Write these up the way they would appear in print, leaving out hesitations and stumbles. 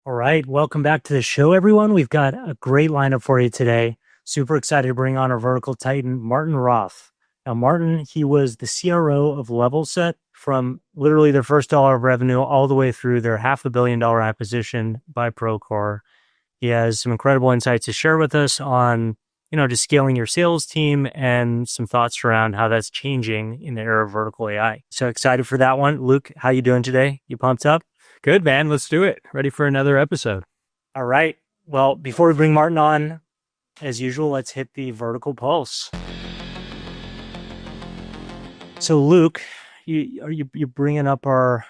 All right. Welcome back to the show, everyone. We've got a great lineup for you today. Super excited to bring on our vertical titan, Martin Roth. Now, Martin, he was the CRO of Levelset from literally their first dollar of revenue all the way through their $500 million acquisition by Procore. He has some incredible insights to share with us on, just scaling your sales team and some thoughts around how that's changing in the era of vertical AI. So excited for that one. Luke, how you doing today? You pumped up? Good, man. Let's do it. Ready for another episode. All right. Well, before we bring Martin on, as usual, let's hit the vertical pulse. So, Luke, you're bringing up our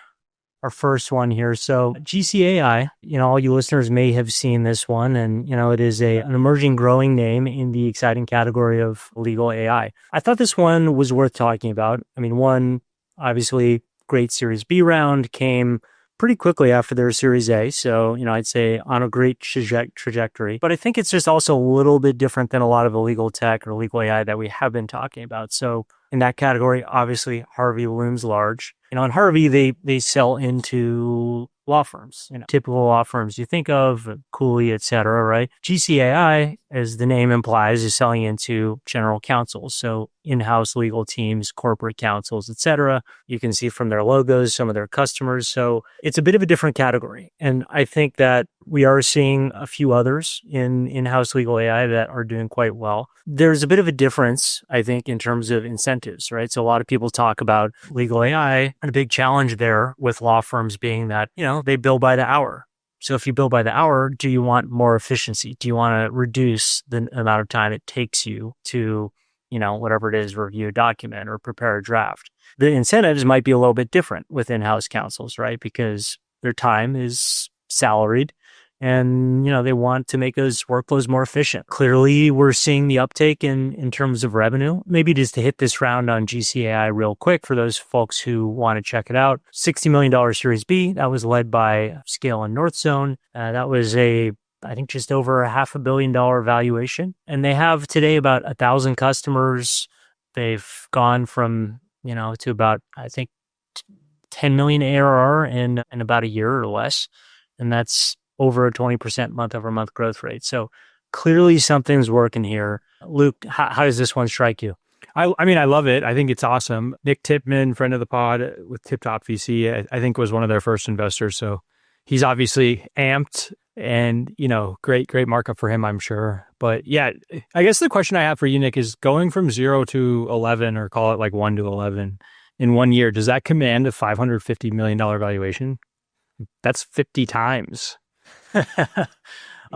first one here. So, GCAI, all you listeners may have seen this one, and it is an emerging, growing name in the exciting category of legal AI. I thought this one was worth talking about. I mean, one obviously great Series B round came pretty quickly after their Series A. So, I'd say on a great trajectory. But I think it's just also a little bit different than a lot of the legal tech or legal AI that we have been talking about. So in that category, obviously, Harvey looms large. In Harvey, they sell into law firms, typical law firms you think of, Cooley, et cetera, right? GCAI, as the name implies, is selling into general counsels. So in-house legal teams, corporate counsels, et cetera. You can see from their logos, some of their customers. So it's a bit of a different category. And I think that we are seeing a few others in in-house legal AI that are doing quite well. There's a bit of a difference, I think, in terms of incentives, right? So a lot of people talk about legal AI, and a big challenge there with law firms being that, they bill by the hour. So if you bill by the hour, do you want more efficiency? Do you want to reduce the amount of time it takes you to, whatever it is, review a document or prepare a draft? The incentives might be a little bit different with in-house counsels, right? Because their time is salaried. And, they want to make those workflows more efficient. Clearly, we're seeing the uptake in terms of revenue. Maybe just to hit this round on GCAI real quick for those folks who want to check it out. $60 million Series B, that was led by Scale and Northzone. That was I think just over $500 million valuation. And they have today about 1,000 customers. They've gone from, to about, I think, 10 million ARR in about a year or less. And that's over a 20% month-over-month growth rate. So clearly something's working here. Luke, how does this one strike you? I mean, I love it. I think it's awesome. Nick Tipman, friend of the pod with Tip Top VC, I think was one of their first investors. So he's obviously amped and, great markup for him, I'm sure. But yeah, I guess the question I have for you, Nick, is going from 0 to 11, or call it like 1 to 11 in 1 year, does that command a $550 million valuation? That's 50 times.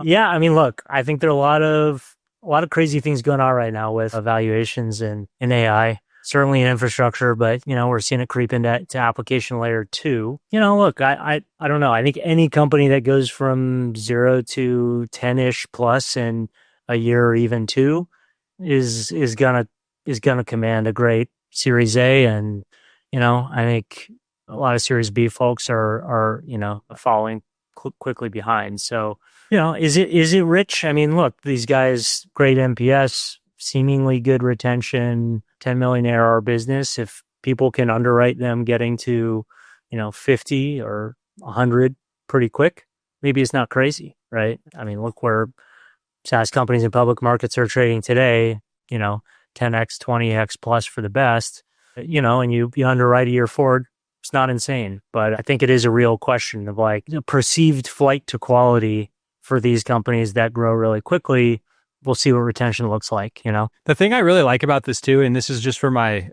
Yeah, I mean, look, I think there are a lot of crazy things going on right now with evaluations in AI, certainly in infrastructure, but we're seeing it creep into application layer 2. Look, I don't know. I think any company that goes from 0 to 10-ish plus in a year or even 2 is gonna command a great Series A, and I think a lot of Series B folks are following quickly behind. So, is it rich? I mean, look, these guys, great NPS, seemingly good retention, 10 million ARR business. If people can underwrite them getting to, 50 or 100 pretty quick, maybe it's not crazy, right? I mean, look where SaaS companies in public markets are trading today, 10x, 20x plus for the best, and you underwrite a year forward. It's not insane, but I think it is a real question of perceived flight to quality for these companies that grow really quickly. We'll see what retention looks like, The thing I really like about this too, and this is just for my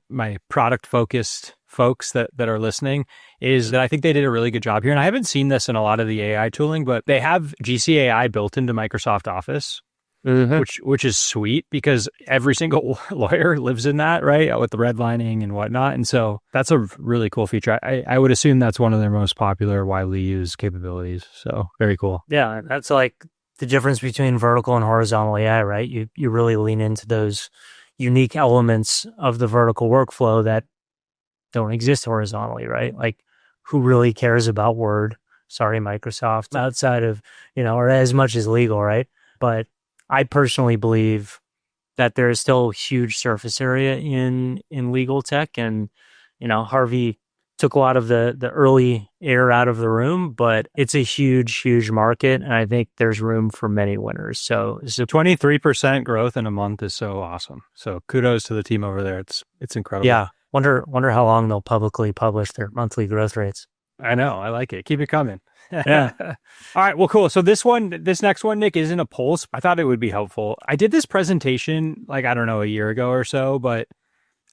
product focused folks that are listening, is that I think they did a really good job here. And I haven't seen this in a lot of the AI tooling, but they have GCAI built into Microsoft Office. Mm-hmm. Which is sweet because every single lawyer lives in that, right? With the redlining and whatnot. And so that's a really cool feature. I would assume that's one of their most popular, widely used capabilities. So very cool. Yeah, that's like the difference between vertical and horizontal AI, right? You really lean into those unique elements of the vertical workflow that don't exist horizontally, right? Like, who really cares about Word? Sorry, Microsoft, outside of, or as much as legal, right? But I personally believe that there is still huge surface area in legal tech, and Harvey took a lot of the early air out of the room, but it's a huge market, and I think there's room for many winners. So 23% growth in a month is so awesome. So kudos to the team over there. It's incredible. Yeah. Wonder how long they'll publicly publish their monthly growth rates. I know. I like it. Keep it coming. Yeah. All right. Well, cool. So this next one, Nick, isn't a pulse. I thought it would be helpful. I did this presentation, like, I don't know, a year ago or so, but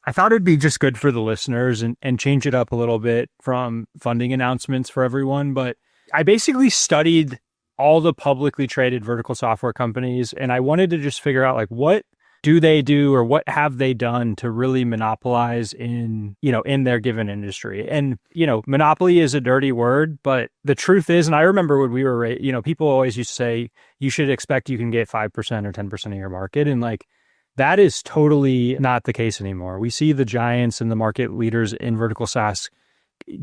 I thought it'd be just good for the listeners and change it up a little bit from funding announcements for everyone. But I basically studied all the publicly traded vertical software companies, and I wanted to just figure out, like, what do they do or what have they done to really monopolize in their given industry? And, monopoly is a dirty word, but the truth is, and I remember when we were, people always used to say, you should expect you can get 5% or 10% of your market. And like, that is totally not the case anymore. We see the giants and the market leaders in vertical SaaS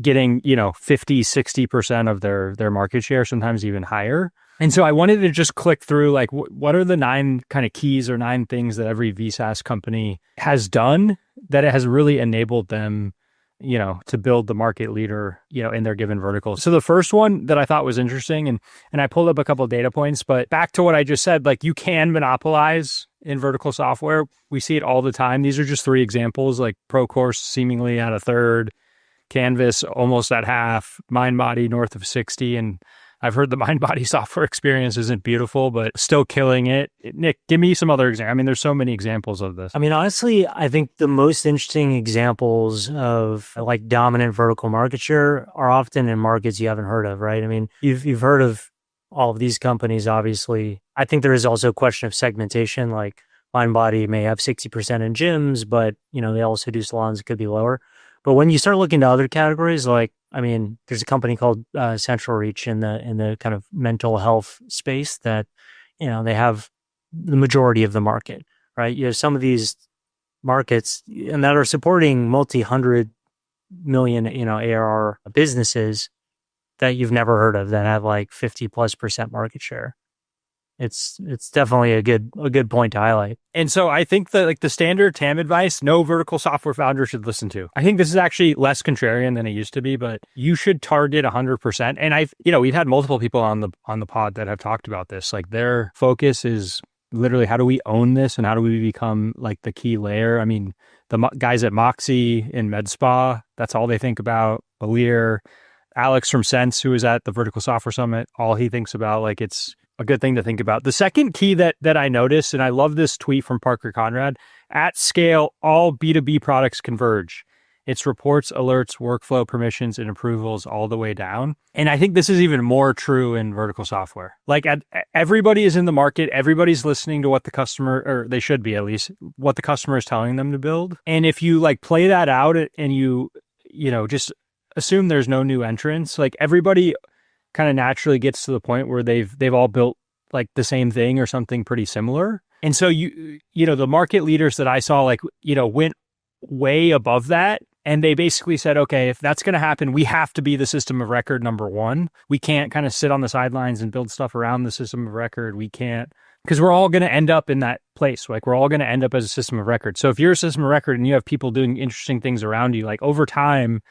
getting, 50, 60% of their market share, sometimes even higher. And so I wanted to just click through, like, what are the 9 kind of keys or 9 things that every VSaaS company has done that it has really enabled them, to build the market leader, in their given vertical. So the first one that I thought was interesting, and I pulled up a couple of data points, but back to what I just said, like, you can monopolize in vertical software. We see it all the time. These are just 3 examples, like Procore seemingly at a third, Canvas almost at half, MindBody north of 60, and I've heard the MindBody software experience isn't beautiful, but still killing it. Nick, give me some other examples. I mean, there's so many examples of this. I mean, honestly, I think the most interesting examples of like dominant vertical market share are often in markets you haven't heard of, right? I mean, you've heard of all of these companies, obviously. I think there is also a question of segmentation. Like MindBody may have 60% in gyms, but they also do salons. It could be lower. But when you start looking to other categories, like, I mean, there's a company called Central Reach in the kind of mental health space that, they have the majority of the market, right? You have some of these markets and that are supporting multi-hundred million, ARR businesses that you've never heard of that have like 50+% market share. It's definitely a good point to highlight. And so I think that, like, the standard TAM advice, no vertical software founder should listen to. I think this is actually less contrarian than it used to be, but you should target 100%. And we've had multiple people on the pod that have talked about this. Like, their focus is literally, how do we own this and how do we become like the key layer? I mean, the guys at Moxie in MedSpa, that's all they think about. Alir, Alex from Sense, who was at the Vertical Software Summit, all he thinks about, like, it's a good thing to think about. The second key that I noticed, and I love this tweet from Parker Conrad, at scale, all B2B products converge. It's reports, alerts, workflow, permissions, and approvals all the way down. And I think this is even more true in vertical software. Like, everybody is in the market. Everybody's listening to what the customer, or they should be at least, what the customer is telling them to build. And if you like play that out and you just assume there's no new entrants, like, everybody kind of naturally gets to the point where they've all built like the same thing or something pretty similar. And so the market leaders that I saw, like, went way above that. And they basically said, okay, if that's going to happen, we have to be the system of record number one. We can't kind of sit on the sidelines and build stuff around the system of record. We can't, because we're all going to end up in that place. Like, we're all going to end up as a system of record. So if you're a system of record and you have people doing interesting things around you, like, over time,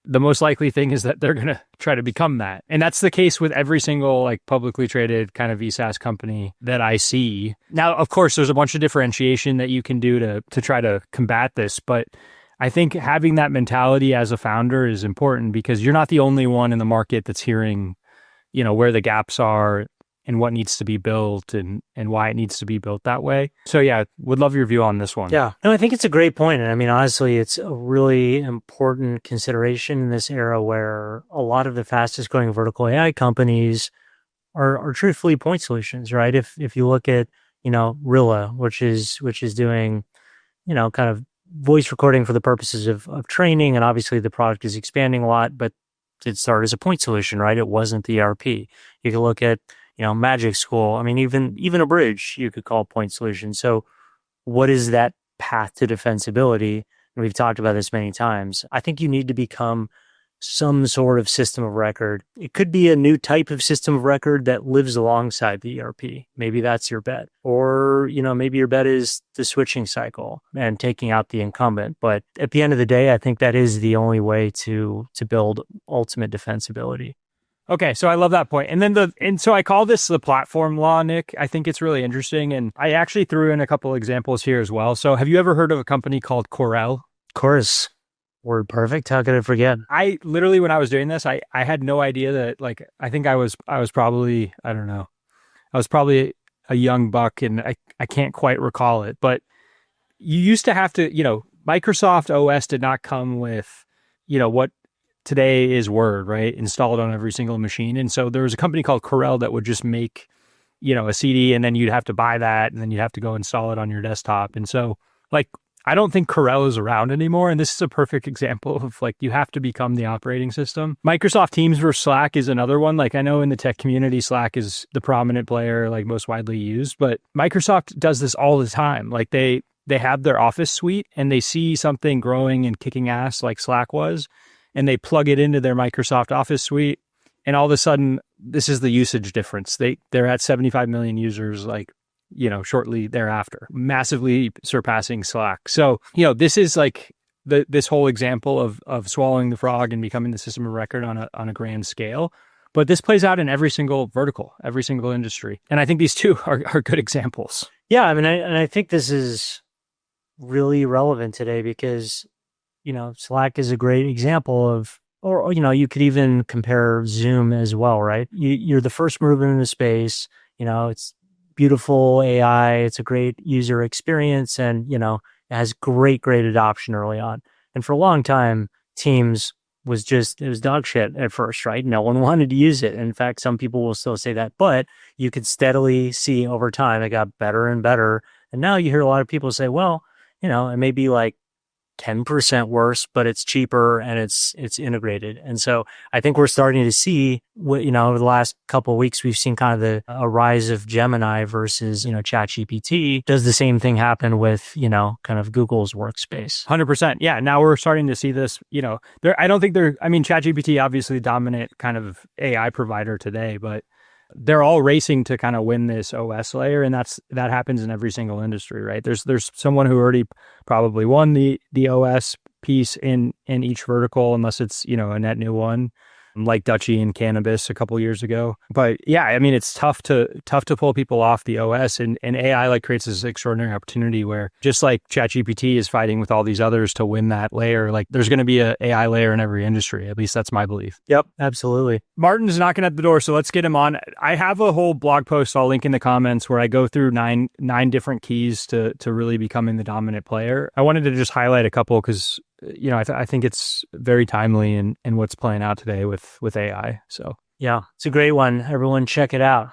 the most likely thing is that they're going to try to become that. And that's the case with every single like publicly traded kind of VSaaS company that I see. Now, of course, there's a bunch of differentiation that you can do to try to combat this. But I think having that mentality as a founder is important, because you're not the only one in the market that's hearing, where the gaps are and what needs to be built and why it needs to be built that way. So yeah, would love your view on this one. Yeah, no, I think it's a great point. And I mean, honestly, it's a really important consideration in this era where a lot of the fastest growing vertical AI companies are truthfully point solutions, right? If you look at, Rilla, which is doing, kind of voice recording for the purposes of training. And obviously the product is expanding a lot, but it started as a point solution, right? It wasn't the ERP. You can look at, Magic School. I mean, even a bridge you could call point solution. So what is that path to defensibility? And we've talked about this many times. I think you need to become some sort of system of record. It could be a new type of system of record that lives alongside the ERP. Maybe that's your bet. Or, maybe your bet is the switching cycle and taking out the incumbent. But at the end of the day, I think that is the only way to build ultimate defensibility. Okay, so I love that point. And so I call this the platform law, Nick. I think it's really interesting. And I actually threw in a couple examples here as well. So have you ever heard of a company called Corel? Of course. Word perfect. How could I forget? I literally, when I was doing this, I had no idea that, like, I think I was probably, I don't know, I was probably a young buck and I can't quite recall it, but you used to have to, Microsoft OS did not come with, what today is Word, right? Installed on every single machine. And so there was a company called Corel that would just make, a CD, and then you'd have to buy that, and then you'd have to go install it on your desktop. And so, like, I don't think Corel is around anymore. And this is a perfect example of, like, you have to become the operating system. Microsoft Teams versus Slack is another one. Like, I know in the tech community, Slack is the prominent player, like most widely used, but Microsoft does this all the time. Like they have their Office suite and they see something growing and kicking ass like Slack was, and they plug it into their Microsoft Office suite. And all of a sudden, this is the usage difference. They're at 75 million users, like, shortly thereafter, massively surpassing Slack. So, this is like this whole example of swallowing the frog and becoming the system of record on a grand scale. But this plays out in every single vertical, every single industry. And I think these two are good examples. Yeah. I mean, I think this is really relevant today because, Slack is a great example of, or you could even compare Zoom as well, right? You're the first mover in the space, it's beautiful AI. It's a great user experience and, it has great adoption early on. And for a long time, Teams it was dog shit at first, right? No one wanted to use it. In fact, some people will still say that, but you could steadily see over time it got better and better. And now you hear a lot of people say, well, it may be like 10% worse, but it's cheaper and it's integrated. And so I think we're starting to see what, over the last couple of weeks, we've seen kind of a rise of Gemini versus, ChatGPT. Does the same thing happen with, kind of Google's workspace? 100%. Yeah. Now we're starting to see this, ChatGPT obviously the dominant kind of AI provider today, but they're all racing to kind of win this OS layer, and that happens in every single industry, right? There's someone who already probably won the OS piece in each vertical, unless it's a net new one, like Dutchy and cannabis a couple years ago. But yeah, I mean, it's tough to pull people off the OS, and AI like creates this extraordinary opportunity where just like ChatGPT is fighting with all these others to win that layer, like there's going to be a AI layer in every industry. At least that's my belief. Yep, absolutely. Martin's knocking at the door, so let's get him on. I have a whole blog post I'll link in the comments where I go through nine different keys to really becoming the dominant player. I wanted to just highlight a couple because I think it's very timely in what's playing out today with AI. So yeah, it's a great one. Everyone check it out.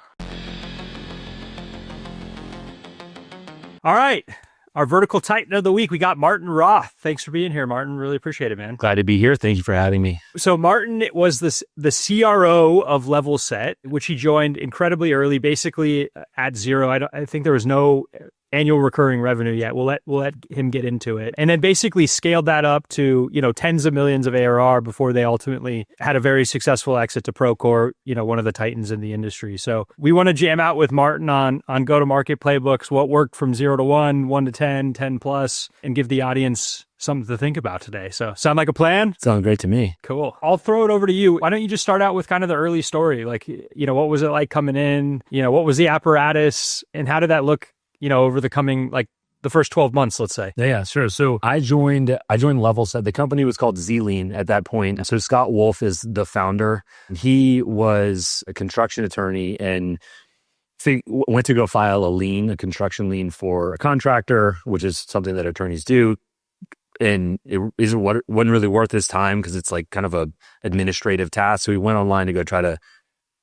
All right. Our vertical titan of the week, we got Martin Roth. Thanks for being here, Martin. Really appreciate it, man. Glad to be here. Thank you for having me. So Martin was the CRO of Levelset, which he joined incredibly early, basically at zero. I think there was no annual recurring revenue yet. We'll let him get into it. And then basically scaled that up to, tens of millions of ARR before they ultimately had a very successful exit to Procore, one of the titans in the industry. So we want to jam out with Martin on go-to-market playbooks, what worked from 0 to 1 to 10, 10 plus, and give the audience something to think about today. So sound like a plan? Sounds great to me. Cool. I'll throw it over to you. Why don't you just start out with kind of the early story? Like, what was it like coming in? What was the apparatus and how did that look over the coming, like the first 12 months, let's say? Yeah, sure. So I joined Levelset. The company was called Zlean at that point. So Scott Wolf is the founder. He was a construction attorney and went to go file a construction lien for a contractor, which is something that attorneys do. And it wasn't really worth his time because it's like kind of a administrative task. So he went online to go try to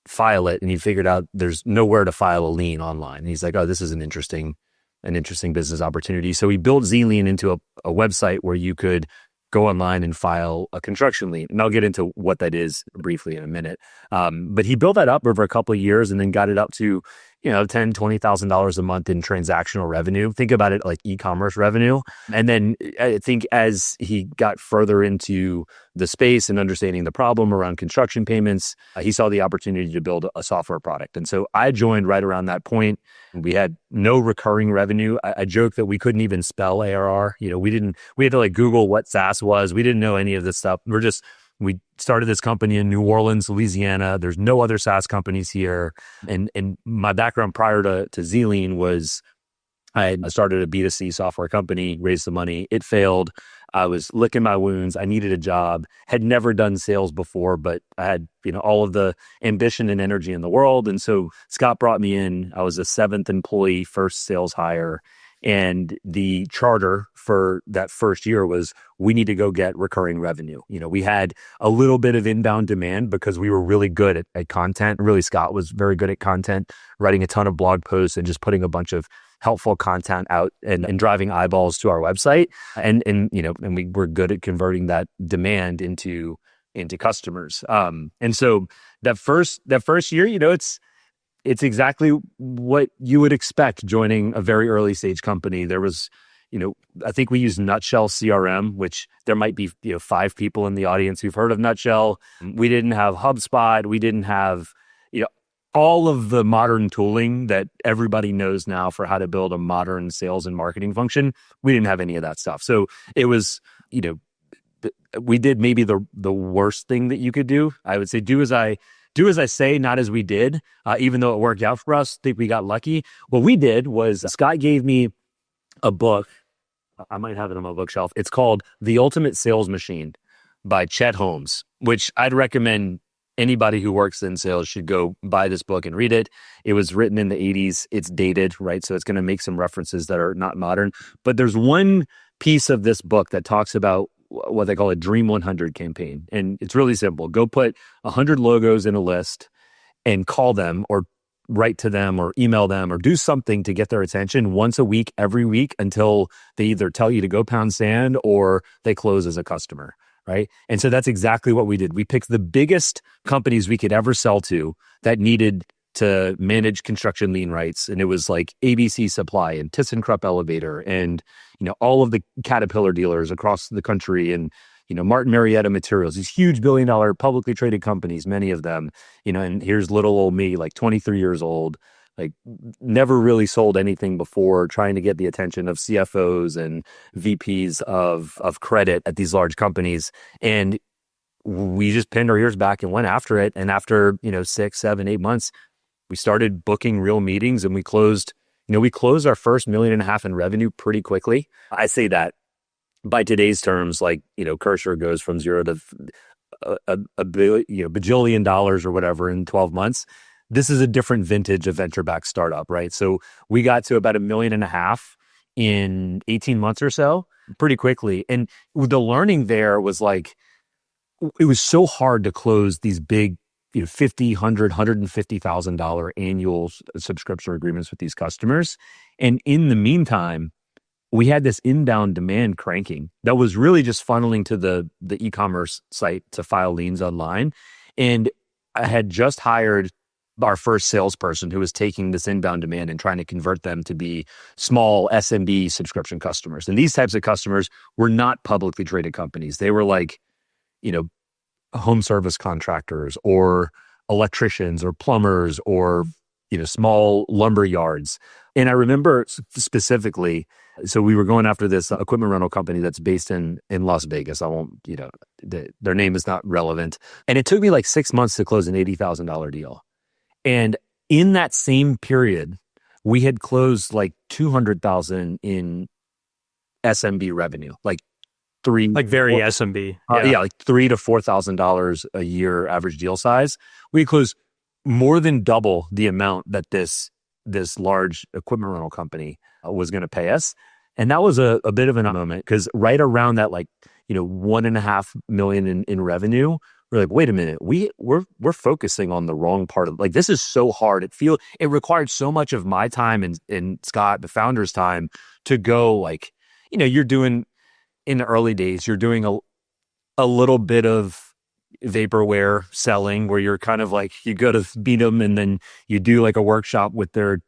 file it, and he figured out there's nowhere to file a lien online. And he's like, oh, this is an interesting business opportunity. So he built Zlean into a website where you could go online and file a construction lien. And I'll get into what that is briefly in a minute. But he built that up over a couple of years and then got it up to, $10,000-$20,000 a month in transactional revenue. Think about it like e-commerce revenue. And then I think as he got further into the space and understanding the problem around construction payments, he saw the opportunity to build a software product. And so I joined right around that point. We had no recurring revenue. I joke that we couldn't even spell ARR. We had to like Google what SaaS was. We didn't know any of this stuff. We started this company in New Orleans, Louisiana. There's no other SaaS companies here. And my background prior to Zlean was I started a B2C software company, raised the money. It failed. I was licking my wounds. I needed a job. Had never done sales before, but I had all of the ambition and energy in the world. And so Scott brought me in. I was a 7th employee, first sales hire. And the charter for that first year was we need to go get recurring revenue. We had a little bit of inbound demand because we were really good at content. Really, Scott was very good at content, writing a ton of blog posts and just putting a bunch of helpful content out and driving eyeballs to our website. And we were good at converting that demand into customers. And so that first year, it's exactly what you would expect joining a very early stage company. There was, I think we used Nutshell CRM, which there might be 5 people in the audience who've heard of Nutshell. We didn't have HubSpot. We didn't have all of the modern tooling that everybody knows now for how to build a modern sales and marketing function. We didn't have any of that stuff. So it was, we did maybe the worst thing that you could do. I would say do as I say, not as we did, even though it worked out for us. I think we got lucky. What we did was Scott gave me a book. I might have it on my bookshelf. It's called The Ultimate Sales Machine by Chet Holmes, which I'd recommend anybody who works in sales should go buy this book and read it. It was written in the 80s. It's dated, right? So it's going to make some references that are not modern. But there's one piece of this book that talks about what they call a Dream 100 campaign. And it's really simple. Go put 100 logos in a list and call them or write to them or email them or do something to get their attention once a week, every week, until they either tell you to go pound sand or they close as a customer, right? And so that's exactly what we did. We picked the biggest companies we could ever sell to that needed to manage construction lien rights. And it was like ABC Supply and ThyssenKrupp Elevator and, all of the Caterpillar dealers across the country and, Martin Marietta Materials, these huge billion-dollar publicly traded companies, many of them, and here's little old me, like 23 years old, like never really sold anything before, trying to get the attention of CFOs and VPs of credit at these large companies. And we just pinned our ears back and went after it. And after, 6, 7, 8 months, we started booking real meetings and we closed our first $1.5 million in revenue pretty quickly. I say that by today's terms, like, Kersher goes from 0 to bajillion dollars or whatever in 12 months. This is a different vintage of venture-backed startup, right? So we got to about $1.5 million in 18 months or so, pretty quickly. And the learning there was like, it was so hard to close these big, $50,000, $100,000, $150,000 annual subscription agreements with these customers. And in the meantime, we had this inbound demand cranking that was really just funneling to the e-commerce site to file liens online. And I had just hired our first salesperson who was taking this inbound demand and trying to convert them to be small SMB subscription customers. And these types of customers were not publicly traded companies. They were like, home service contractors or electricians or plumbers or, small lumber yards. And I remember specifically, so we were going after this equipment rental company that's based in Las Vegas. I won't, their name is not relevant. And it took me like 6 months to close an $80,000 deal. And in that same period, we had closed like $200,000 in SMB revenue, like very SMB. Like $3,000 to $4,000 a year average deal size. We closed more than double the amount that this large equipment rental company was going to pay us. And that was a bit of a moment because right around that, like, $1.5 million in revenue, we're like, wait a minute, we're focusing on the wrong part of, like, this is so hard. It required so much of my time and Scott, the founder's time, to go, like, you're doing in the early days, you're doing a little bit of vaporware selling, where you're kind of like, you go to meet them and then you do like a workshop with their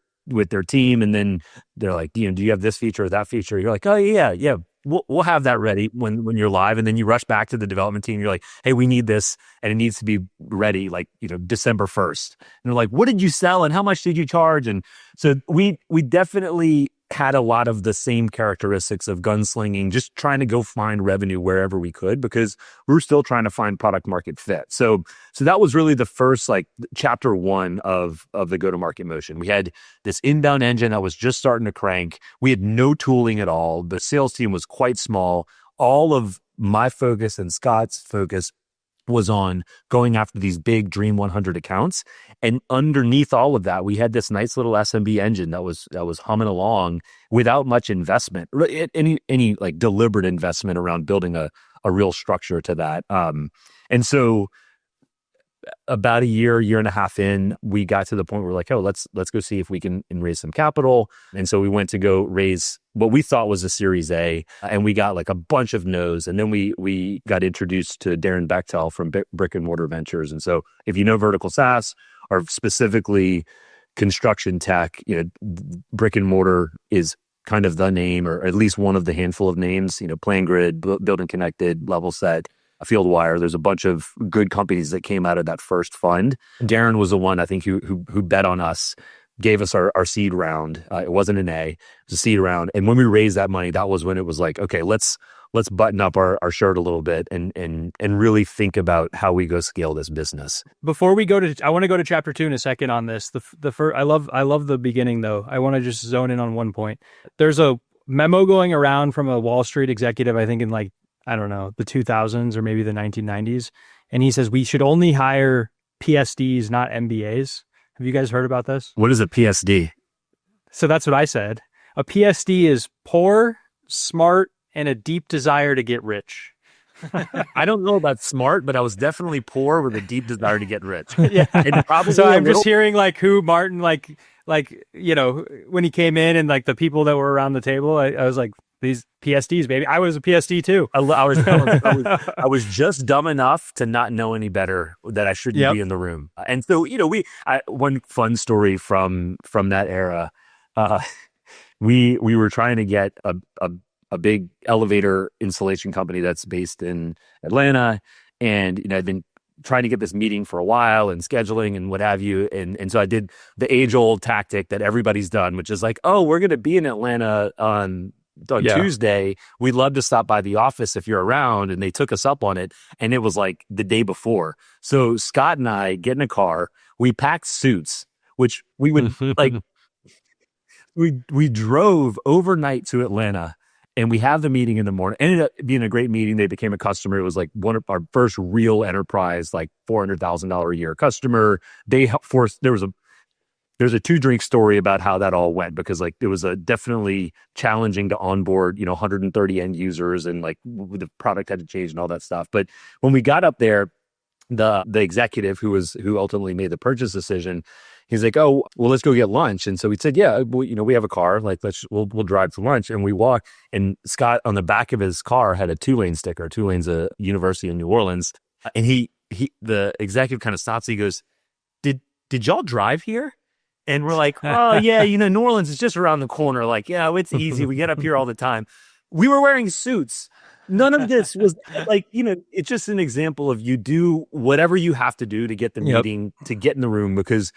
team, and then they're like, do you have this feature or that feature? You're like, oh yeah, we'll have that ready when you're live, and then you rush back to the development team. You're like, hey, we need this, and it needs to be ready like December 1st. And they're like, what did you sell and how much did you charge? And so we definitely had a lot of the same characteristics of gunslinging, just trying to go find revenue wherever we could, because we're still trying to find product market fit. So that was really the first like chapter one of the go-to-market motion. We had this inbound engine that was just starting to crank. We had no tooling at all. The sales team was quite small. All of my focus and Scott's focus was on going after these big Dream 100 accounts. And underneath all of that, we had this nice little SMB engine that was humming along without much investment, any like deliberate investment around building a real structure to that. And so about a year and a half in, we got to the point where we're like, oh, let's go see if we can raise some capital. And so we went to go raise what we thought was a Series A, and we got like a bunch of no's. And then we got introduced to Darren Bechtel from Brick and Mortar Ventures. And so if you know vertical SaaS, or specifically construction tech, Brick and Mortar is kind of the name, or at least one of the handful of names. PlanGrid, Building Connected, Levelset, Fieldwire. There's a bunch of good companies that came out of that first fund. Darren was the one, I think, who bet on us, gave us our seed round. It wasn't an A, it was a seed round. And when we raised that money, that was when it was like, okay, let's button up our shirt a little bit and really think about how we go scale this business. Before we go to, I want to go to chapter 2 in a second on this. The first, I love the beginning though. I want to just zone in on one point. There's a memo going around from a Wall Street executive, I think in like, I don't know, the 2000s or maybe the 1990s. And he says we should only hire PhDs, not MBAs. Have you guys heard about this? What is a PSD? So that's what I said. A PSD is poor, smart, and a deep desire to get rich. I don't know about smart, but I was definitely poor with a deep desire to get rich. Yeah. And probably so I'm just hearing like who Martin, like, when he came in and like the people that were around the table, I was like, these PhDs, baby. I was a PhD too. I was just dumb enough to not know any better that I shouldn't be in the room. And so, one fun story from that era, we were trying to get a big elevator installation company that's based in Atlanta. And, I'd been trying to get this meeting for a while and scheduling and what have you. And so I did the age old tactic that everybody's done, which is like, oh, we're going to be in Atlanta on Tuesday. We'd love to stop by the office if you're around. And they took us up on it. And it was like the day before. So Scott and I get in a car, we packed suits, which we would like, we drove overnight to Atlanta. And we have the meeting in the morning. Ended up being a great meeting. They became a customer. It was like one of our first real enterprise, like $400,000 a year customer. There's a 2-drink story about how that all went, because like it was definitely challenging to onboard, 130 end users, and like the product had to change and all that stuff. But when we got up there, the executive who ultimately made the purchase decision, he's like, oh, well, let's go get lunch. And so we said, yeah, we have a car, like we'll drive to lunch. And we walk, and Scott on the back of his car had a Tulane sticker. Tulane's a university in New Orleans. And the executive kind of stops. He goes, did y'all drive here? And we're like, oh yeah, New Orleans is just around the corner. Like, yeah, it's easy. We get up here all the time. We were wearing suits. None of this was like, it's just an example of you do whatever you have to do to get the meeting, to get in the room, because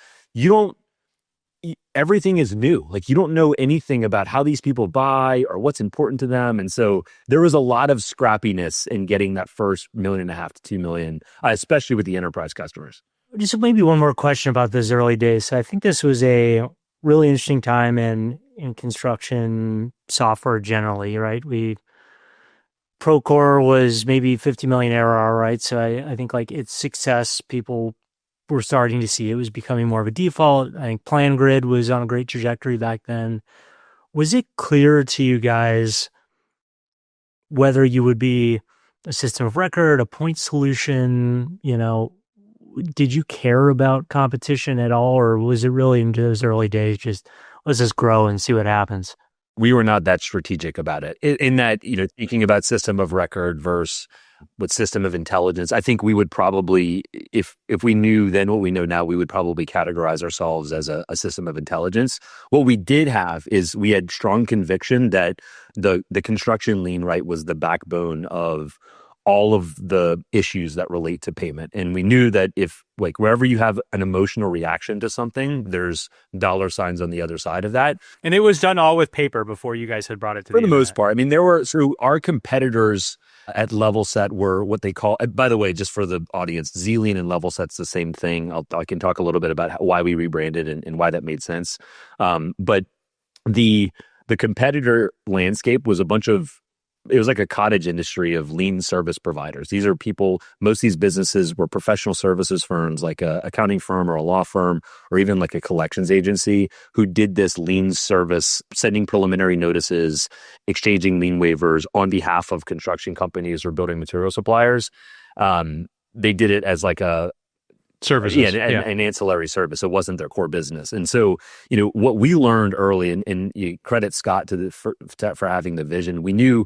everything is new. Like, you don't know anything about how these people buy or what's important to them. And so there was a lot of scrappiness in getting that first $1.5 million to $2 million, especially with the enterprise customers. Just maybe one more question about those early days. So I think this was a really interesting time in construction software generally, right? Procore was maybe 50 million ARR, right? So I think like its success, people were starting to see it was becoming more of a default. I think PlanGrid was on a great trajectory back then. Was it clear to you guys whether you would be a system of record, a point solution, did you care about competition at all? Or was it really in those early days, just let's just grow and see what happens? We were not that strategic about it in that, thinking about system of record versus with system of intelligence. I think we would probably, if we knew then what we know now, we would probably categorize ourselves as a system of intelligence. What we did have is we had strong conviction that the construction lien right was the backbone of all of the issues that relate to payment. And we knew that if, like, wherever you have an emotional reaction to something, there's dollar signs on the other side of that. And it was done all with paper before you guys had brought it to For the internet. most part. I mean, so our competitors at Levelset were what they call, by the way, just for the audience, Zlien and Levelset's the same thing. I can talk a little bit about why we rebranded and why that made sense. But the competitor landscape was it was like a cottage industry of lien service providers. These are people, most of these businesses were professional services firms like a accounting firm or a law firm or even like a collections agency who did this lien service, sending preliminary notices, exchanging lien waivers on behalf of construction companies or building material suppliers. They did it as like a services. An ancillary service. It wasn't their core business. And so, what we learned early, and you credit Scott for having the vision, we knew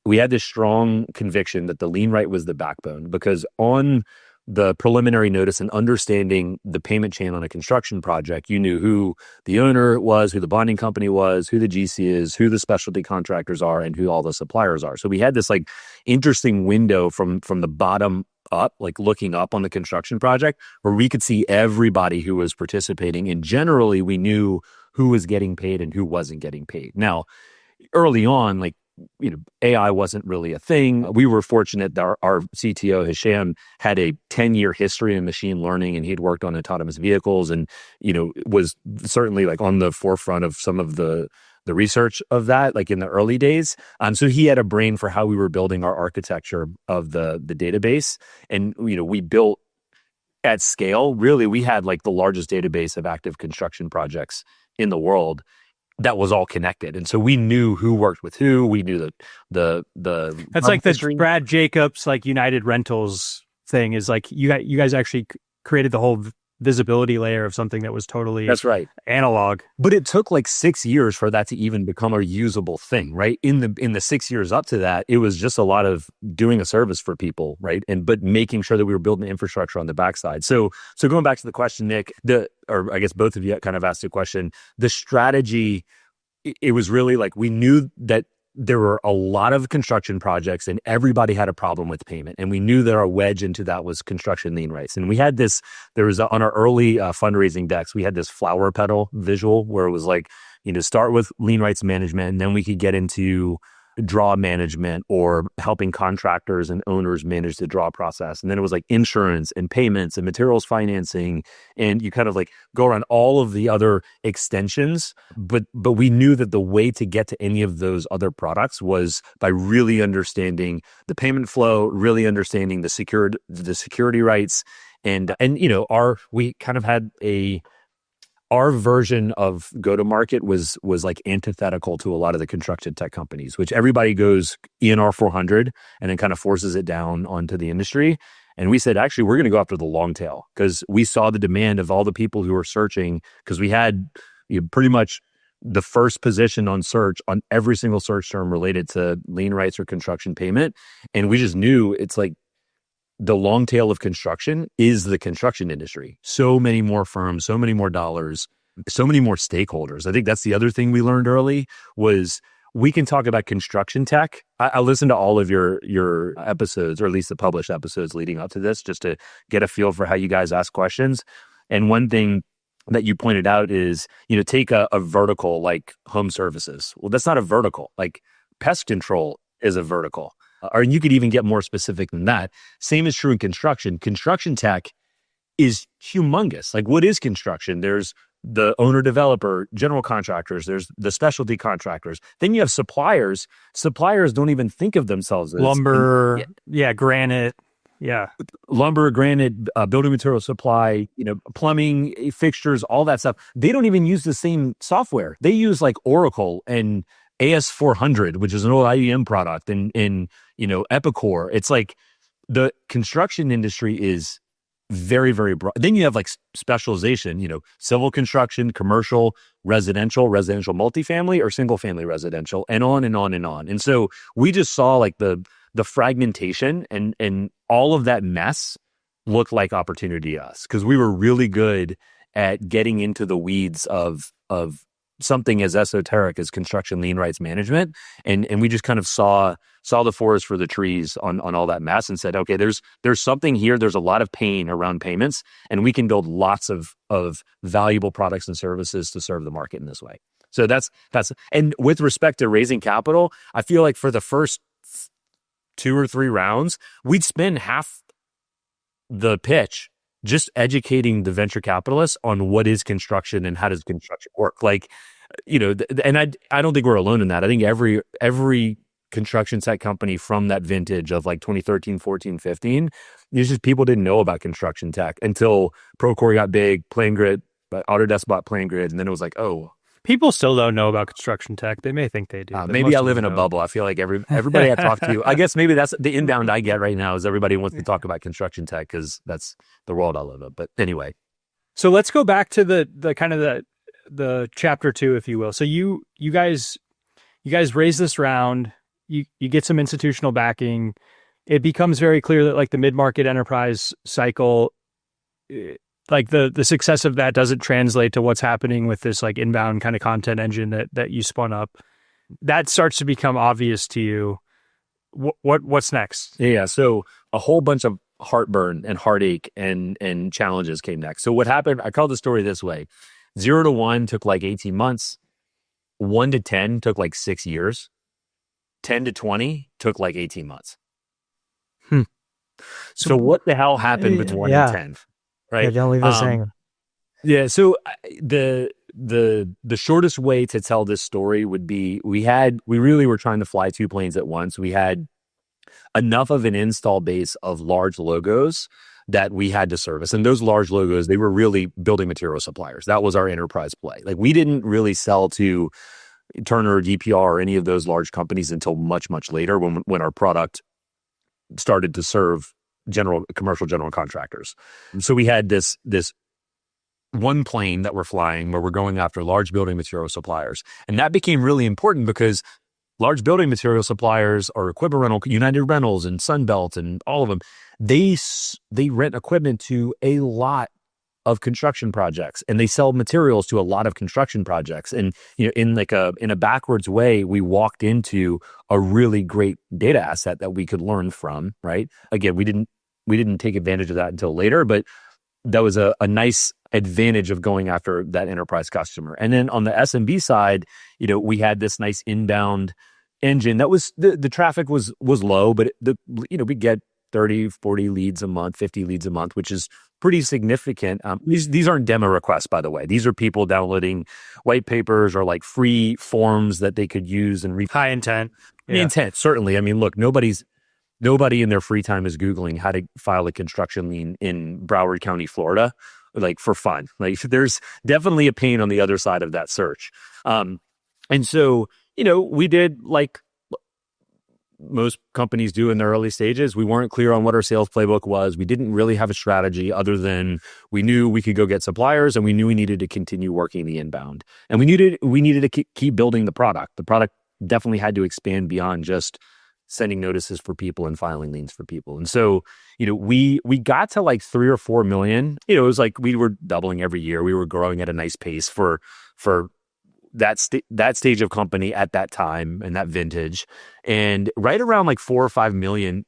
we had this strong conviction that the lien right was the backbone, because on the preliminary notice and understanding the payment chain on a construction project, you knew who the owner was, who the bonding company was, who the GC is, who the specialty contractors are, and who all the suppliers are. So we had this like interesting window from the bottom up, like looking up on the construction project, where we could see everybody who was participating. And generally we knew who was getting paid and who wasn't getting paid. Now, early on, AI wasn't really a thing. We were fortunate that our CTO, Hisham, had a 10-year history in machine learning, and he'd worked on autonomous vehicles and, was certainly like on the forefront of some of the research of that, like in the early days. So he had a brain for how we were building our architecture of the database. And, we built at scale. Really, we had like the largest database of active construction projects in the world that was all connected. And so we knew who worked with who. We knew the that's like the Brad Jacobs, like United Rentals thing is like you guys actually created the whole visibility layer of something that was totally that's right analog. But it took like 6 years for that to even become a usable thing, right? In the 6 years up to that, it was just a lot of doing a service for people, right? But making sure that we were building infrastructure on the backside. So going back to the question, Nick, or I guess both of you kind of asked the question, the strategy, it was really like we knew that there were a lot of construction projects and everybody had a problem with payment. And we knew that our wedge into that was construction lien rights. And we had this, on our early fundraising decks, we had this flower petal visual where it was like, start with lien rights management, and then we could get into draw management or helping contractors and owners manage the draw process. And then it was like insurance and payments and materials financing. And you kind of like go around all of the other extensions. But we knew that the way to get to any of those other products was by really understanding the payment flow, really understanding the security rights. And we kind of had our version of go-to-market was like antithetical to a lot of the construction tech companies, which everybody goes ENR 400 and then kind of forces it down onto the industry. And we said, actually, we're going to go after the long tail, because we saw the demand of all the people who were searching, because we had pretty much the first position on search on every single search term related to lien rights or construction payment. And we just knew it's like, the long tail of construction is the construction industry. So many more firms, so many more dollars, so many more stakeholders. I think that's the other thing we learned early was we can talk about construction tech. I listened to all of your episodes, or at least the published episodes leading up to this, just to get a feel for how you guys ask questions. And one thing that you pointed out is, take a vertical like home services. Well, that's not a vertical. Like pest control is a vertical. Or you could even get more specific than that. Same is true in construction. Construction tech is humongous. Like, what is construction? There's the owner developer, general contractors, there's the specialty contractors. Then you have suppliers. Suppliers don't even think of themselves as lumber, granite. Yeah. Lumber, granite, building material supply, plumbing, fixtures, all that stuff. They don't even use the same software. They use like Oracle and AS400, which is an old IBM product, and Epicor. It's like the construction industry is very, very broad. Then you have like specialization, civil construction, commercial, residential multifamily, or single family residential, and on and on and on. And so we just saw like the the fragmentation and all of that mess looked like opportunity to us, because we were really good at getting into the weeds of something as esoteric as construction lien rights management, and we just kind of saw the forest for the trees on all that mess and said, okay, there's something here. There's a lot of pain around payments, and we can build lots of valuable products and services to serve the market in this way. So that's and with respect to raising capital, I feel like for the first 2 or 3 rounds, we'd spend half the pitch just educating the venture capitalists on what is construction and how does construction work. Like, and I don't think we're alone in that. I think every construction tech company from that vintage of like 2013, 14, 15, it's just people didn't know about construction tech until Procore got big, PlaneGrid, Autodesk bought PlaneGrid, and then it was like, oh. People still don't know about construction tech. They may think they do. Maybe I live in a bubble. I feel like everybody I talk to, I guess maybe that's the inbound I get right now, is everybody wants to talk about construction tech because that's the world I live in. But anyway. So let's go back to the kind of the chapter 2, if you will. So you guys raise this round, you get some institutional backing. It becomes very clear that like the mid-market enterprise cycle, like the success of that doesn't translate to what's happening with this like inbound kind of content engine that you spun up. That starts to become obvious to you. What's next? Yeah. So a whole bunch of heartburn and heartache and challenges came next. So what happened, I call the story this way: 0 to 1 took like 18 months. 1 to 10 took like 6 years. 10 to 20 took like 18 months. So what the hell happened between 1 and 10? Right. Yeah, don't leave us hanging. Yeah. So the shortest way to tell this story would be we really were trying to fly 2 planes at once. We had enough of an install base of large logos that we had to service. And those large logos, they were really building material suppliers. That was our enterprise play. Like, we didn't really sell to Turner or DPR or any of those large companies until much, much later when our product started to serve commercial general contractors. So we had this one plane that we're flying where we're going after large building material suppliers. And that became really important because large building material suppliers are equipment rental, United Rentals and Sunbelt and all of them. They rent equipment to a lot of construction projects, and they sell materials to a lot of construction projects. And in a backwards way, we walked into a really great data asset that we could learn from. Right? Again, we didn't take advantage of that until later, but that was a nice advantage of going after that enterprise customer. And then on the SMB side, we had this nice inbound engine that was the traffic was low, but we get 30, 40 leads a month, 50 leads a month, which is pretty significant. These aren't demo requests, by the way. These are people downloading white papers or like free forms that they could use and high intent. Yeah. Intent, certainly. I mean, look, nobody in their free time is Googling how to file a construction lien in Broward County, Florida, like for fun. Like, there's definitely a pain on the other side of that search. And so, we did like most companies do in their early stages. We weren't clear on what our sales playbook was. We didn't really have a strategy other than we knew we could go get suppliers, and we knew we needed to continue working the inbound. And we needed to keep building the product. The product definitely had to expand beyond just sending notices for people and filing liens for people. And so, we got to like 3 or 4 million. It was like we were doubling every year. We were growing at a nice pace for that stage of company at that time and that vintage. And right around like 4 or 5 million,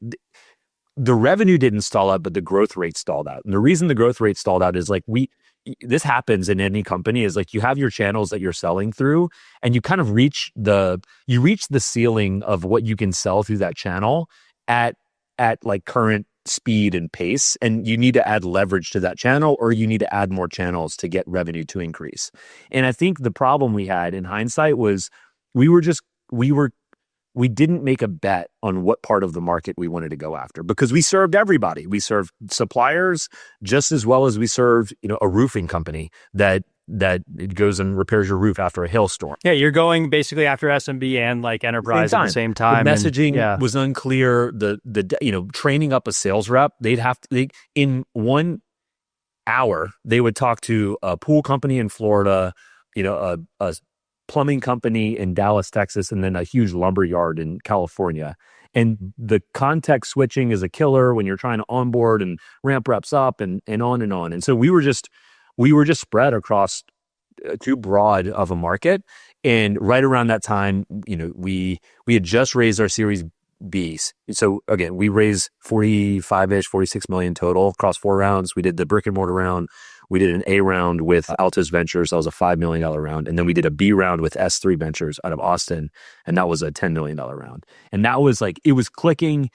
the revenue didn't stall out, but the growth rate stalled out. And the reason the growth rate stalled out is like this happens in any company, is like you have your channels that you're selling through, and you kind of reach the ceiling of what you can sell through that channel at like current speed and pace, and you need to add leverage to that channel, or you need to add more channels to get revenue to increase. And I think the problem we had in hindsight was we didn't make a bet on what part of the market we wanted to go after, because we served everybody. We served suppliers just as well as we served, a roofing company that it goes and repairs your roof after a hailstorm. Yeah, you're going basically after SMB and like enterprise at the same time. The messaging was unclear. The training up a sales rep, in 1 hour they would talk to a pool company in Florida, a plumbing company in Dallas, Texas, and then a huge lumber yard in California. And the context switching is a killer when you're trying to onboard and ramp reps up and on and on. And so we were just spread across too broad of a market. And right around that time, we had just raised our Series Bs. So again, we raised 45-ish, 46 million total across 4 rounds. We did the brick and mortar round. We did an A round with Altus Ventures. That was a $5 million round. And then we did a B round with S3 Ventures out of Austin. And that was a $10 million round. And that was like, it was clicking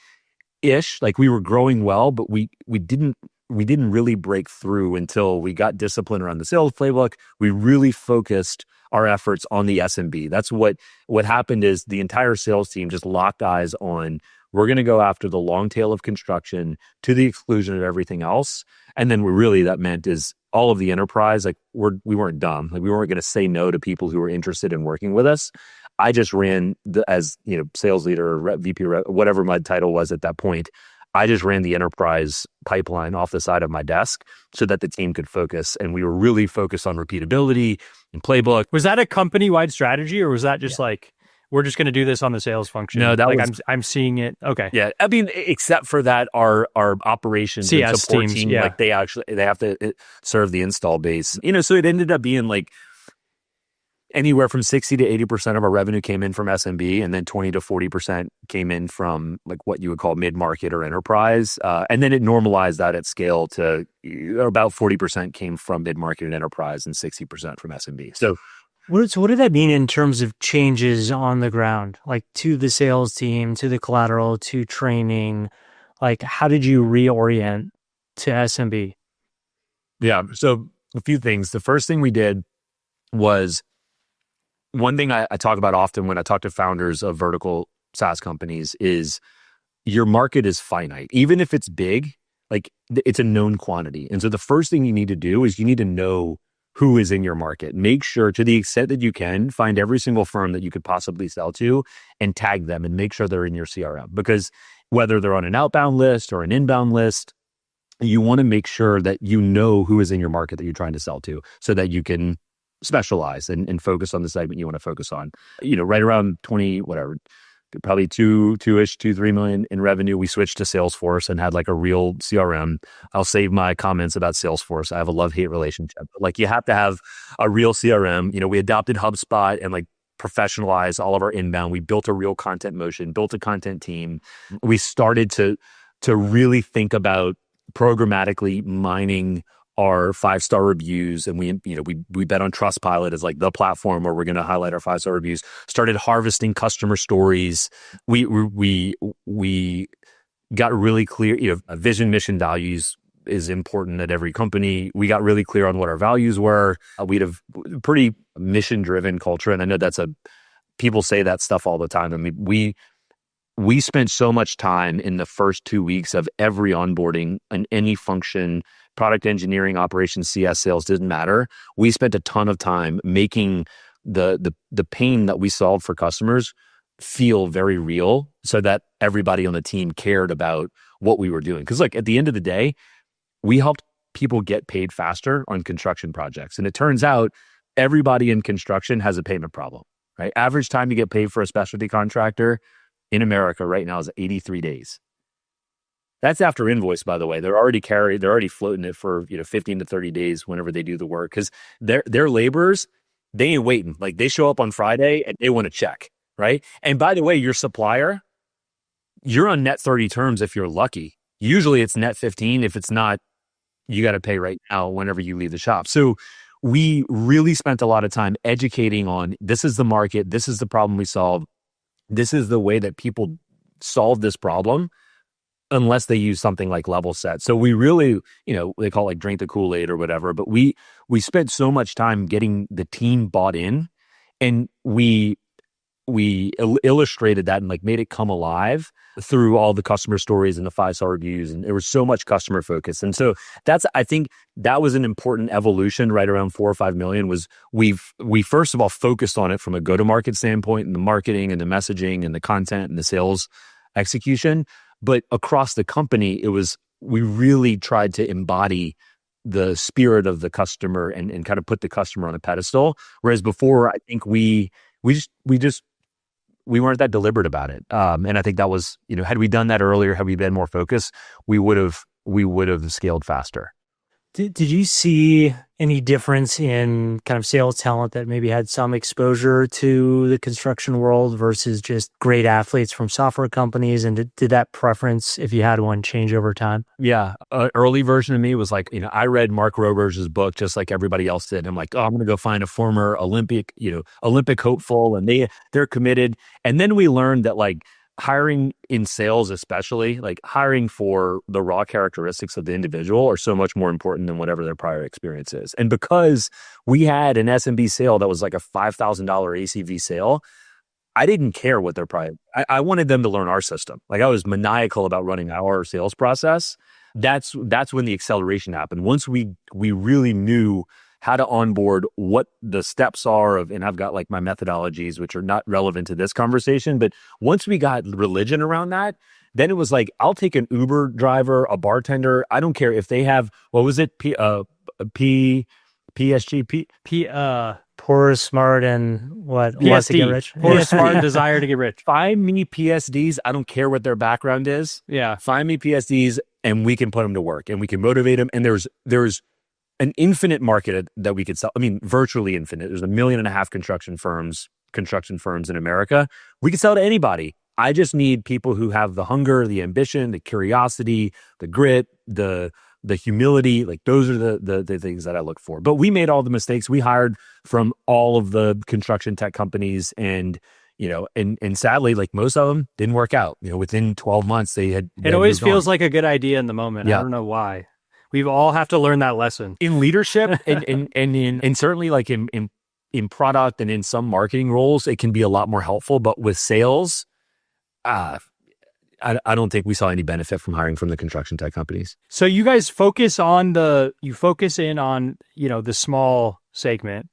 ish. Like we were growing well, but we didn't really break through until we got discipline around the sales playbook. We really focused our efforts on the SMB. That's what happened is the entire sales team just locked eyes on, we're going to go after the long tail of construction to the exclusion of everything else. And then that meant is all of the enterprise, like we weren't dumb. Like we weren't going to say no to people who were interested in working with us. I just ran as sales leader or VP, whatever my title was at that point. I just ran the enterprise pipeline off the side of my desk so that the team could focus. And we were really focused on repeatability and playbook. Was that a company-wide strategy, or was that just like, we're just going to do this on the sales function? No, that was... I'm seeing it. Okay. Yeah. I mean, except for that, our operations CS and support teams, team, yeah. like they have to serve the install base. So it ended up being like anywhere from 60 to 80% of our revenue came in from SMB, and then 20 to 40% came in from like what you would call mid-market or enterprise. And then it normalized that at scale to about 40% came from mid-market and enterprise and 60% from SMB. So what did that mean in terms of changes on the ground, like to the sales team, to the collateral, to training? Like, how did you reorient to SMB? Yeah. So a few things. The first thing we did was, one thing I talk about often when I talk to founders of vertical SaaS companies is your market is finite. Even if it's big, like it's a known quantity. And so the first thing you need to do is you need to know who is in your market. Make sure, to the extent that you can, find every single firm that you could possibly sell to and tag them and make sure they're in your CRM. Because whether they're on an outbound list or an inbound list, you want to make sure that you know who is in your market that you're trying to sell to so that you can specialize and focus on the segment you want to focus on. Right around 20, whatever, probably 3 million in revenue, we switched to Salesforce and had like a real CRM. I'll save my comments about Salesforce. I have a love-hate relationship. But like, you have to have a real CRM. We adopted HubSpot and like professionalized all of our inbound. We built a real content motion, built a content team. We started to really think about programmatically mining our 5-star reviews, and we bet on Trustpilot as like the platform where we're going to highlight our 5-star reviews. Started harvesting customer stories. We got really clear. Vision, mission, values is important at every company. We got really clear on what our values were. We'd have pretty mission-driven culture, and I know people say that stuff all the time. I mean, we spent so much time in the first 2 weeks of every onboarding in any function. Product engineering, operations, CS, sales, didn't matter. We spent a ton of time making the pain that we solved for customers feel very real so that everybody on the team cared about what we were doing. Because like at the end of the day, we helped people get paid faster on construction projects. And it turns out everybody in construction has a payment problem, right? Average time to get paid for a specialty contractor in America right now is 83 days. That's after invoice, by the way. They're already floating it for 15 to 30 days whenever they do the work, because their laborers, they ain't waiting. Like they show up on Friday and they want to check, right? And by the way, your supplier, you're on net 30 terms if you're lucky. Usually it's net 15. If it's not, you got to pay right now whenever you leave the shop. So we really spent a lot of time educating on, this is the market, this is the problem we solve, this is the way that people solve this problem, unless they use something like Levelset. So we really, they call it like drink the Kool-Aid or whatever, but we spent so much time getting the team bought in, and we illustrated that and like made it come alive through all the customer stories and the 5-star reviews. And there was so much customer focus. And so I think that was an important evolution right around 4 or 5 million. Was we first of all focused on it from a go-to-market standpoint, and the marketing and the messaging and the content and the sales execution. But across the company, we really tried to embody the spirit of the customer and kind of put the customer on a pedestal. Whereas before, I think we just that deliberate about it. And I think that was, had we done that earlier, had we been more focused, we would have scaled faster. Did you see any difference in kind of sales talent that maybe had some exposure to the construction world versus just great athletes from software companies? And did that preference, if you had one, change over time? Yeah. Early version of me was like, I read Mark Roberge's book just like everybody else did. I'm like, oh, I'm going to go find a former Olympic hopeful, and they're committed. And then we learned that like hiring in sales, especially like hiring for the raw characteristics of the individual, are so much more important than whatever their prior experience is. And because we had an SMB sale that was like a $5,000 ACV sale, I didn't care what their prior. I wanted them to learn our system. Like I was maniacal about running our sales process. That's when the acceleration happened. Once we really knew how to onboard, what the steps are of, and I've got like my methodologies, which are not relevant to this conversation, but once we got religion around that, then it was like, I'll take an Uber driver, a bartender. I don't care if they have, what was it? Poor, smart, and what? PSD, wants to get rich. Poor, smart, desire to get rich. Find me PSDs. I don't care what their background is. Yeah. Find me PSDs and we can put them to work and we can motivate them. And there's an infinite market that we could sell. I mean, virtually infinite. There's 1.5 million construction firms in America. We can sell to anybody. I just need people who have the hunger, the ambition, the curiosity, the grit, the humility. Like those are the things that I look for. But we made all the mistakes. We hired from all of the construction tech companies, and and sadly, like most of them didn't work out. Within 12 months, it always feels like a good idea in the moment. Yeah. I don't know why. We all have to learn that lesson in leadership, and certainly like in product and in some marketing roles, it can be a lot more helpful. But with sales, I don't think we saw any benefit from hiring from the construction tech companies. So you guys focus in on the small segment,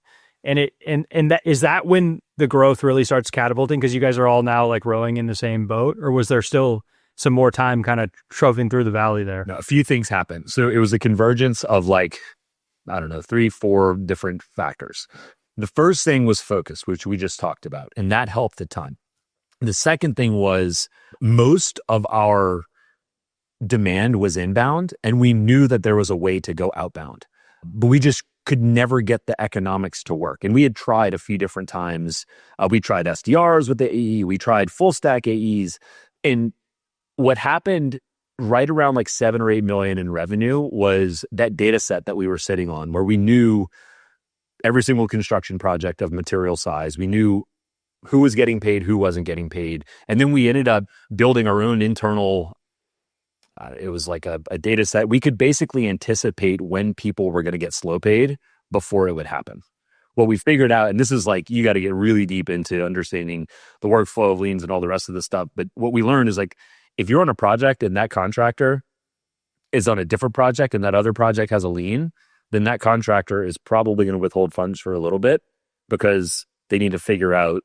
and that is that when the growth really starts catapulting, because you guys are all now like rowing in the same boat, or was there still some more time kind of shoving through the valley there? No, a few things happened. So it was a convergence of like, I don't know, 3-4 different factors. The first thing was focus, which we just talked about, and that helped a ton. The second thing was most of our demand was inbound, and we knew that there was a way to go outbound, but we just could never get the economics to work. And we had tried a few different times. We tried SDRs with the AE, we tried full stack AEs, and what happened right around like 7 or 8 million in revenue was that data set that we were sitting on, where we knew every single construction project of material size. We knew who was getting paid, who wasn't getting paid. And then we ended up building our own internal, it was like a data set. We could basically anticipate when people were going to get slow paid before it would happen. What we figured out, and this is like, you got to get really deep into understanding the workflow of liens and all the rest of the stuff. But what we learned is like, if you're on a project and that contractor is on a different project and that other project has a lien, then that contractor is probably going to withhold funds for a little bit because they need to figure out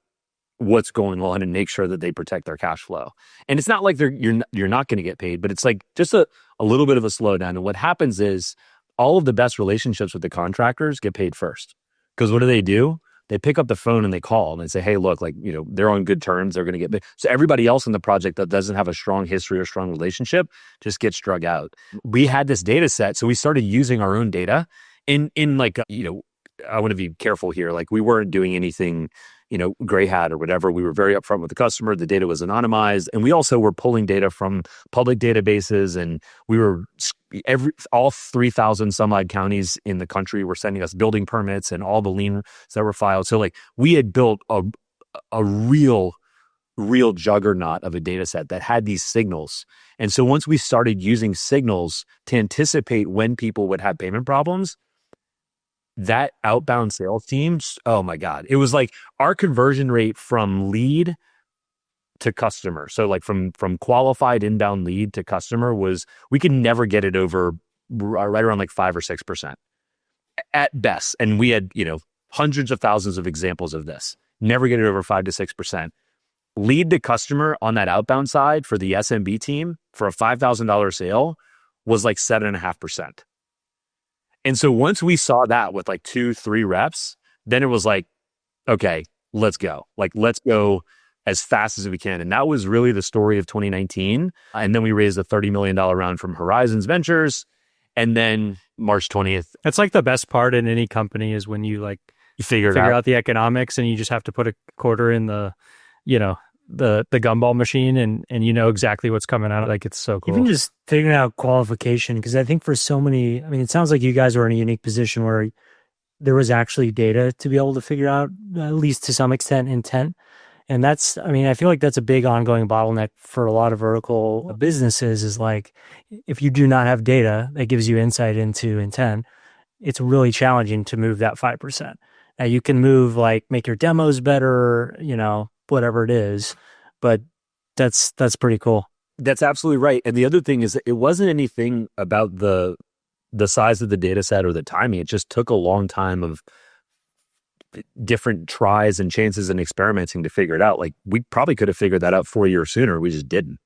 what's going on and make sure that they protect their cash flow. And it's not like you're not going to get paid, but it's like just a little bit of a slowdown. And what happens is all of the best relationships with the contractors get paid first. Because what do? They pick up the phone and they call and they say, hey, look, like, they're on good terms. They're going to get paid. So everybody else in the project that doesn't have a strong history or strong relationship just gets drug out. We had this data set. So we started using our own data in like, I want to be careful here. Like we weren't doing anything, gray hat or whatever. We were very upfront with the customer. The data was anonymized. And we also were pulling data from public databases. And we were all 3,000 some odd counties in the country were sending us building permits and all the liens that were filed. So like we had built a real juggernaut of a data set that had these signals. And so once we started using signals to anticipate when people would have payment problems, that outbound sales team, oh my God, it was like our conversion rate from lead to customer. So like from qualified inbound lead to customer was, we could never get it over right around like 5 or 6% at best. And we had, hundreds of thousands of examples of this. Never get it over 5 to 6%. Lead to customer on that outbound side for the SMB team for a $5,000 sale was like 7.5%. And so once we saw that with like 2-3 reps, then it was like, okay, let's go. Like, let's go as fast as we can. And that was really the story of 2019. And then we raised a $30 million round from Horizons Ventures. And then March 20th, That's like the best part in any company is when you like you figure figure out the economics and you just have to put a quarter in the, you know, the gumball machine and you know exactly what's coming out. Like, it's so cool. Even just figuring out qualification, because I think for so many, I mean, it sounds like you guys were in a unique position where there was actually data to be able to figure out, at least to some extent, intent. And that's, I mean, I feel like that's a big ongoing bottleneck for a lot of vertical businesses is like, if you do not have data that gives you insight into intent, it's really challenging to move that 5%. Now you can move, like, make your demos better, you know, whatever it is, but that's pretty cool. That's absolutely right. And the other thing is that it wasn't anything about the size of the data set or the timing. It just took a long time of different tries and chances and experimenting to figure it out. Like, we probably could have figured that out 4 years sooner. We just didn't.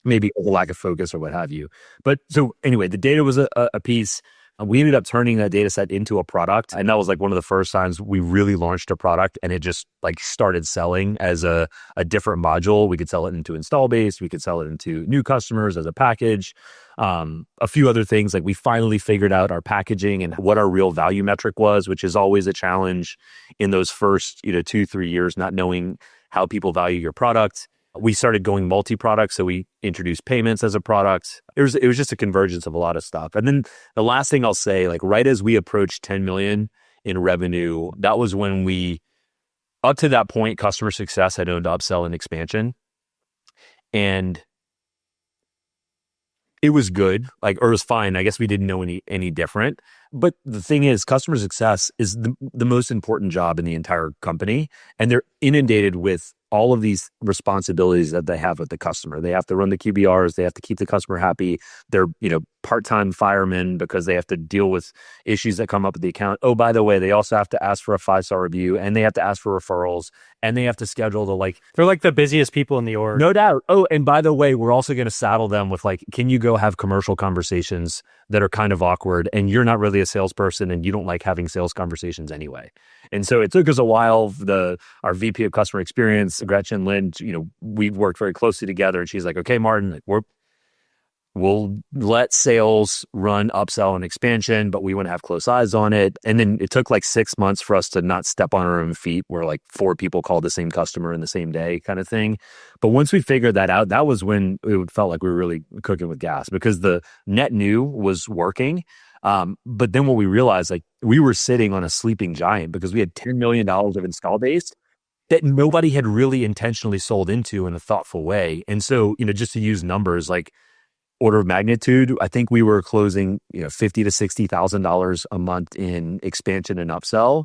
Maybe a lack of focus or what have you. But so anyway, the data was a piece. We ended up turning that data set into a product. And that was like one of the first times we really launched a product and it just like started selling as a different module. We could sell it into install base. We could sell it into new customers as a package. A few other things, like we finally figured out our packaging and what our real value metric was, which is always a challenge in those first, 2-3 years, not knowing how people value your product. We started going multi-product, so we introduced payments as a product. It was just a convergence of a lot of stuff. And then the last thing I'll say, like right as we approached 10 million in revenue, that was when up to that point, customer success had owned upsell and expansion. And it was good, or it was fine. I guess we didn't know any different. But the thing is, customer success is the most important job in the entire company. And they're inundated with all of these responsibilities that they have with the customer. They have to run the QBRs. They have to keep the customer happy. They're, part-time firemen because they have to deal with issues that come up with the account. Oh, by the way, they also have to ask for a 5-star review and they have to ask for referrals and they have to schedule they're like the busiest people in the org. No doubt. Oh, and by the way, we're also going to saddle them with can you go have commercial conversations that are kind of awkward and you're not really a salesperson and you don't like having sales conversations anyway. And so it took us a while. Our VP of customer experience, Gretchen Lind, we worked very closely together and she's like, okay, Martin, we'll let sales run upsell and expansion, but we want to have close eyes on it. And then it took 6 months for us to not step on our own feet where 4 people called the same customer in the same day kind of thing. But once we figured that out, that was when it felt like we were really cooking with gas because the net new was working. But then what we realized, we were sitting on a sleeping giant because we had $10 million of install base that nobody had really intentionally sold into in a thoughtful way. And so, just to use numbers, order of magnitude, I think we were closing, $50,000 to $60,000 a month in expansion and upsell,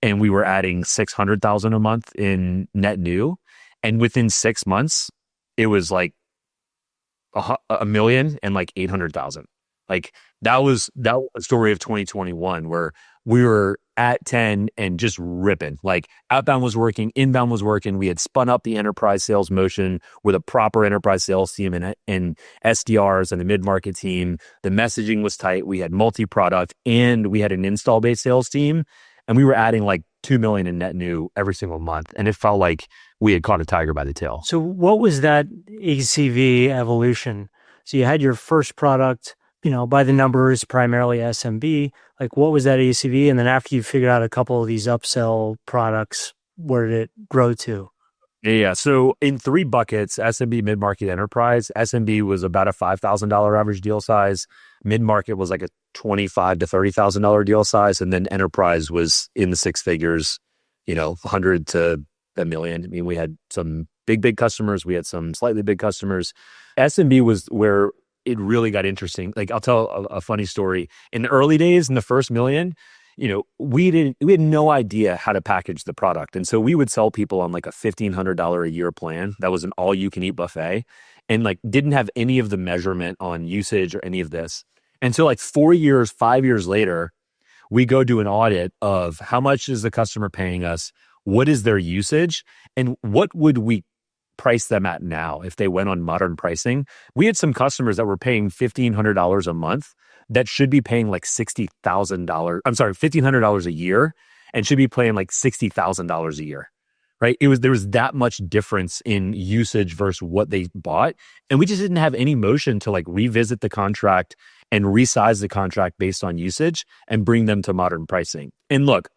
and we were adding $600,000 a month in net new. And within 6 months, it was $1 million and $800,000. That was the story of 2021 where we were at 10 and just ripping. Outbound was working, inbound was working. We had spun up the enterprise sales motion with a proper enterprise sales team and SDRs and a mid-market team. The messaging was tight. We had multi-product and we had an install-based sales team. And we were adding 2 million in net new every single month. And it felt like we had caught a tiger by the tail. So what was that ACV evolution? So you had your first product, by the numbers, primarily SMB. What was that ACV? And then after you figured out a couple of these upsell products, where did it grow to? Yeah. So in 3 buckets, SMB, mid-market, enterprise. SMB was about a $5,000 average deal size. Mid-market was a $25,000 to $30,000 deal size. And then enterprise was in the 6 figures, 100 to $1 million. I mean, we had some big customers. We had some slightly big customers. SMB was where it really got interesting. I'll tell a funny story. In the early days, in the first million, we had no idea how to package the product. And so we would sell people on a $1,500 a year plan. That was an all you can eat buffet and didn't have any of the measurement on usage or any of this. And so 4 years, 5 years later, we go do an audit of how much is the customer paying us? What is their usage? And what would we price them at now if they went on modern pricing? We had some customers that were paying $1,500 a month that should be paying $60,000. I'm sorry, $1,500 a year and should be paying $60,000 a year, right? There was that much difference in usage versus what they bought. And we just didn't have any motion to like revisit the contract and resize the contract based on usage and bring them to modern pricing. And look,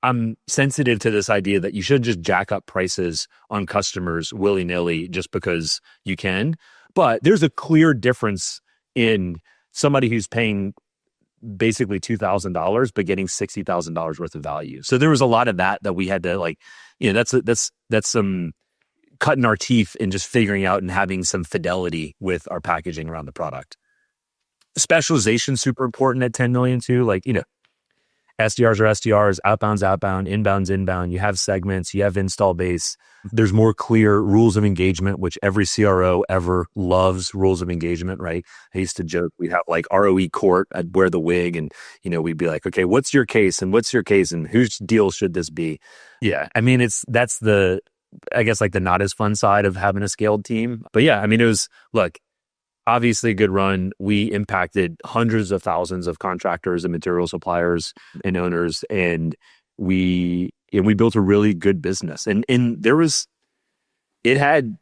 I'm sensitive to this idea that you should just jack up prices on customers willy-nilly just because you can. But there's a clear difference in somebody who's paying basically $2,000 but getting $60,000 worth of value. So there was a lot of that we had to like, that's some cutting our teeth in just figuring out and having some fidelity with our packaging around the product. Specialization super important at 10 million too. Like, SDRs are SDRs, outbound's outbound, inbound's inbound. You have segments, you have install base. There's more clear rules of engagement, which every CRO ever loves rules of engagement, right? I used to joke, we'd have like ROE court, I'd wear the wig and, we'd be like, okay, what's your case and what's your case and whose deal should this be? Yeah. I mean, that's the, I guess like the not as fun side of having a scaled team. But yeah, I mean, it was, look, obviously a good run. We impacted hundreds of thousands of contractors and material suppliers and owners, and we built a really good business. And there was, it had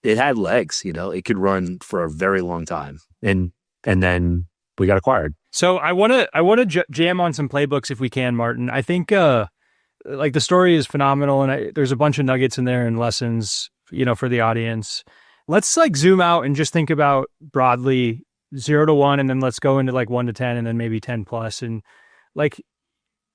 legs. It could run for a very long time, and then we got acquired. So I want to jam on some playbooks if we can, Martin. I think like the story is phenomenal, and there's a bunch of nuggets in there and lessons, for the audience. Let's like zoom out and just think about broadly 0 to 1, and then let's go into like 1 to 10 and then maybe 10 plus. And like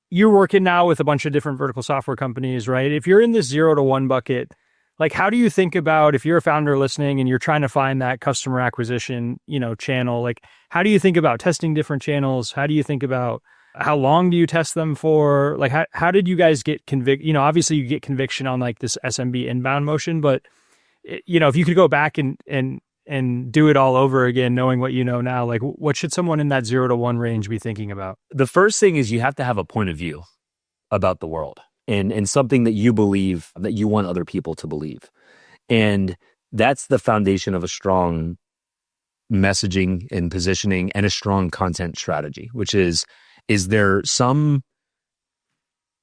you're working now with a bunch of different vertical software companies, right? If you're in this 0 to 1 bucket, like how do you think about, if you're a founder listening and you're trying to find that customer acquisition, channel, like how do you think about testing different channels? How do you think about how long do you test them for? Like how did you guys get obviously you get conviction on like this SMB inbound motion, but if you could go back and do it all over again, knowing what you know now, like what should someone in that 0 to 1 range be thinking about? The first thing is you have to have a point of view about the world and something that you believe, that you want other people to believe. And that's the foundation of a strong messaging and positioning and a strong content strategy, which is there some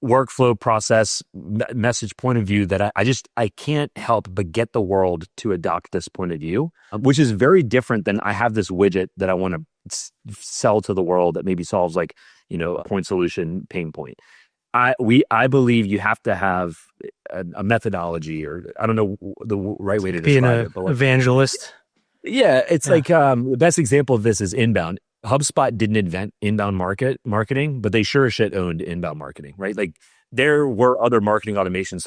workflow process message point of view that I can't help but get the world to adopt this point of view, which is very different than I have this widget that I want to sell to the world that maybe solves like, a point solution pain point. I believe you have to have a methodology, or I don't know the right way to describe it. Being an evangelist. Yeah. It's like the best example of this is inbound. HubSpot didn't invent inbound marketing, but they sure as shit owned inbound marketing, right? Like there were other marketing automation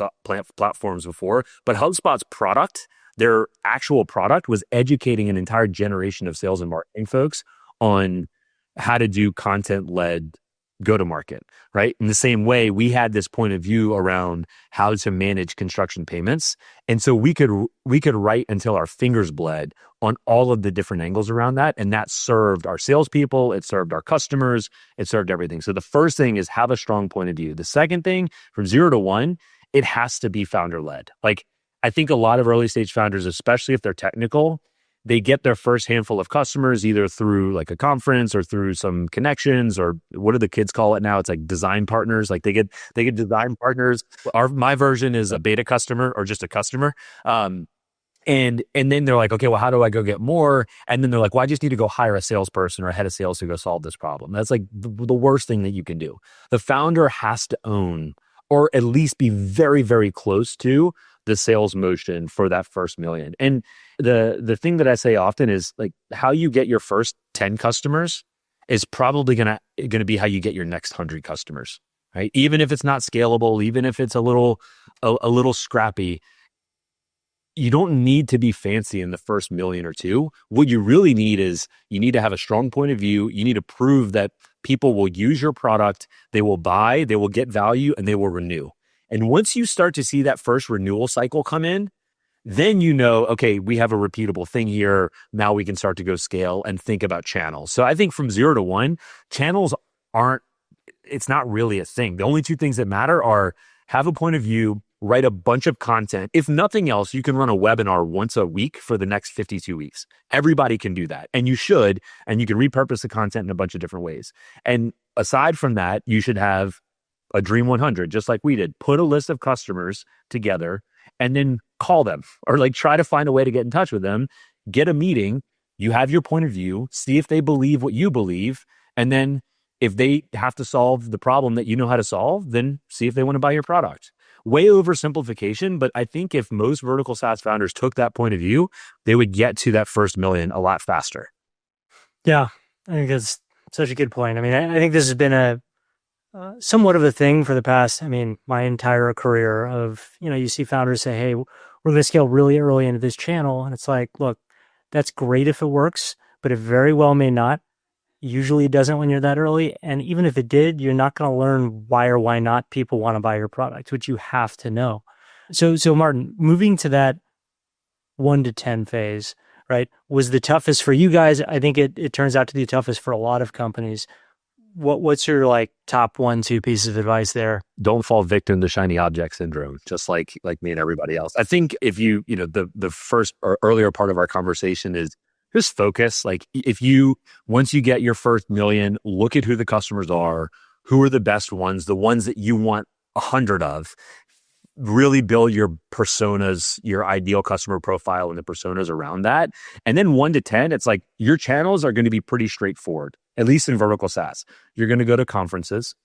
platforms before, but HubSpot's product, their actual product, was educating an entire generation of sales and marketing folks on how to do content-led go-to-market, right? In the same way, we had this point of view around how to manage construction payments. And so we could write until our fingers bled on all of the different angles around that. And that served our salespeople, it served our customers, it served everything. So the first thing is have a strong point of view. The second thing, from 0 to 1, it has to be founder-led. Like I think a lot of early stage founders, especially if they're technical, they get their first handful of customers either through like a conference or through some connections, or what do the kids call it now? It's like design partners. Like they get design partners. My version is a beta customer or just a customer. And then they're like, okay, well, how do I go get more? And then they're like, well, I just need to go hire a salesperson or a head of sales to go solve this problem. That's like the worst thing that you can do. The founder has to own, or at least be very, very close to, the sales motion for that first million. And the thing that I say often is like how you get your first 10 customers is probably gonna be how you get your next 100 customers, right? Even if it's not scalable, even if it's a little scrappy, you don't need to be fancy in the first million or two. What you really need is you need to have a strong point of view. You need to prove that people will use your product, they will buy, they will get value, and they will renew. And once you start to see that first renewal cycle come in, then okay, we have a repeatable thing here. Now we can start to go scale and think about channels. So I think from 0 to 1, channels it's not really a thing. The only two things that matter are have a point of view, write a bunch of content. If nothing else, you can run a webinar once a week for the next 52 weeks. Everybody can do that. And you should, and you can repurpose the content in a bunch of different ways. And aside from that, you should have a Dream 100, just like we did. Put a list of customers together and then call them or like try to find a way to get in touch with them, get a meeting. You have your point of view, see if they believe what you believe. And then if they have to solve the problem that you know how to solve, then see if they want to buy your product. Way oversimplification, but I think if most vertical SaaS founders took that point of view, they would get to that first million a lot faster. Yeah, I think that's such a good point. I mean, I think this has been a somewhat of a thing for the past, my entire career of, you see founders say, hey, we're going to scale really early into this channel. And it's like, look, that's great if it works, but it very well may not. Usually it doesn't when you're that early. And even if it did, you're not going to learn why or why not people want to buy your product, which you have to know. So Martin, moving to that 1 to 10 phase, right, was the toughest for you guys. I think it turns out to be the toughest for a lot of companies. What's your like top 1-2 pieces of advice there? Don't fall victim to shiny object syndrome, just like me and everybody else. I think if you the first or earlier part of our conversation is just focus. Like once you get your first million, look at who the customers are, who are the best ones, the ones that you want 100 of. Really build your personas, your ideal customer profile and the personas around that. And then 1 to 10, it's like your channels are going to be pretty straightforward, at least in vertical SaaS. You're going to go to conferences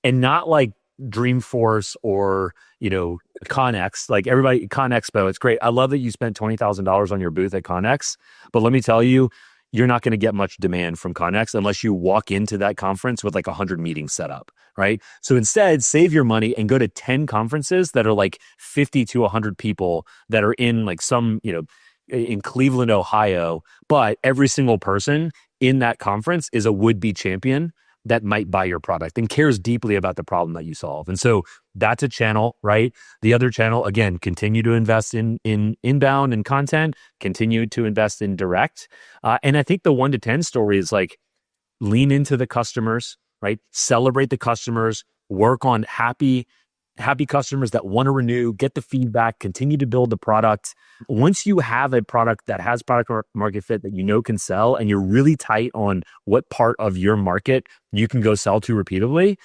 and not like Dreamforce or, ConX, like everybody, ConExpo. It's great. I love that you spent $20,000 on your booth at ConX, but let me tell you, you're not going to get much demand from ConX unless you walk into that conference with like 100 meetings set up, right? So instead, save your money and go to 10 conferences that are like 50 to 100 people that are in like some, in Cleveland, Ohio, but every single person in that conference is a would-be champion that might buy your product and cares deeply about the problem that you solve. And so that's a channel, right? The other channel, again, continue to invest in inbound and content, continue to invest in direct. And I think the 1 to 10 story is like lean into the customers, right? Celebrate the customers, work on happy customers that want to renew, get the feedback, continue to build the product. Once you have a product that has product market fit that can sell, and you're really tight on what part of your market you can go sell to repeatedly,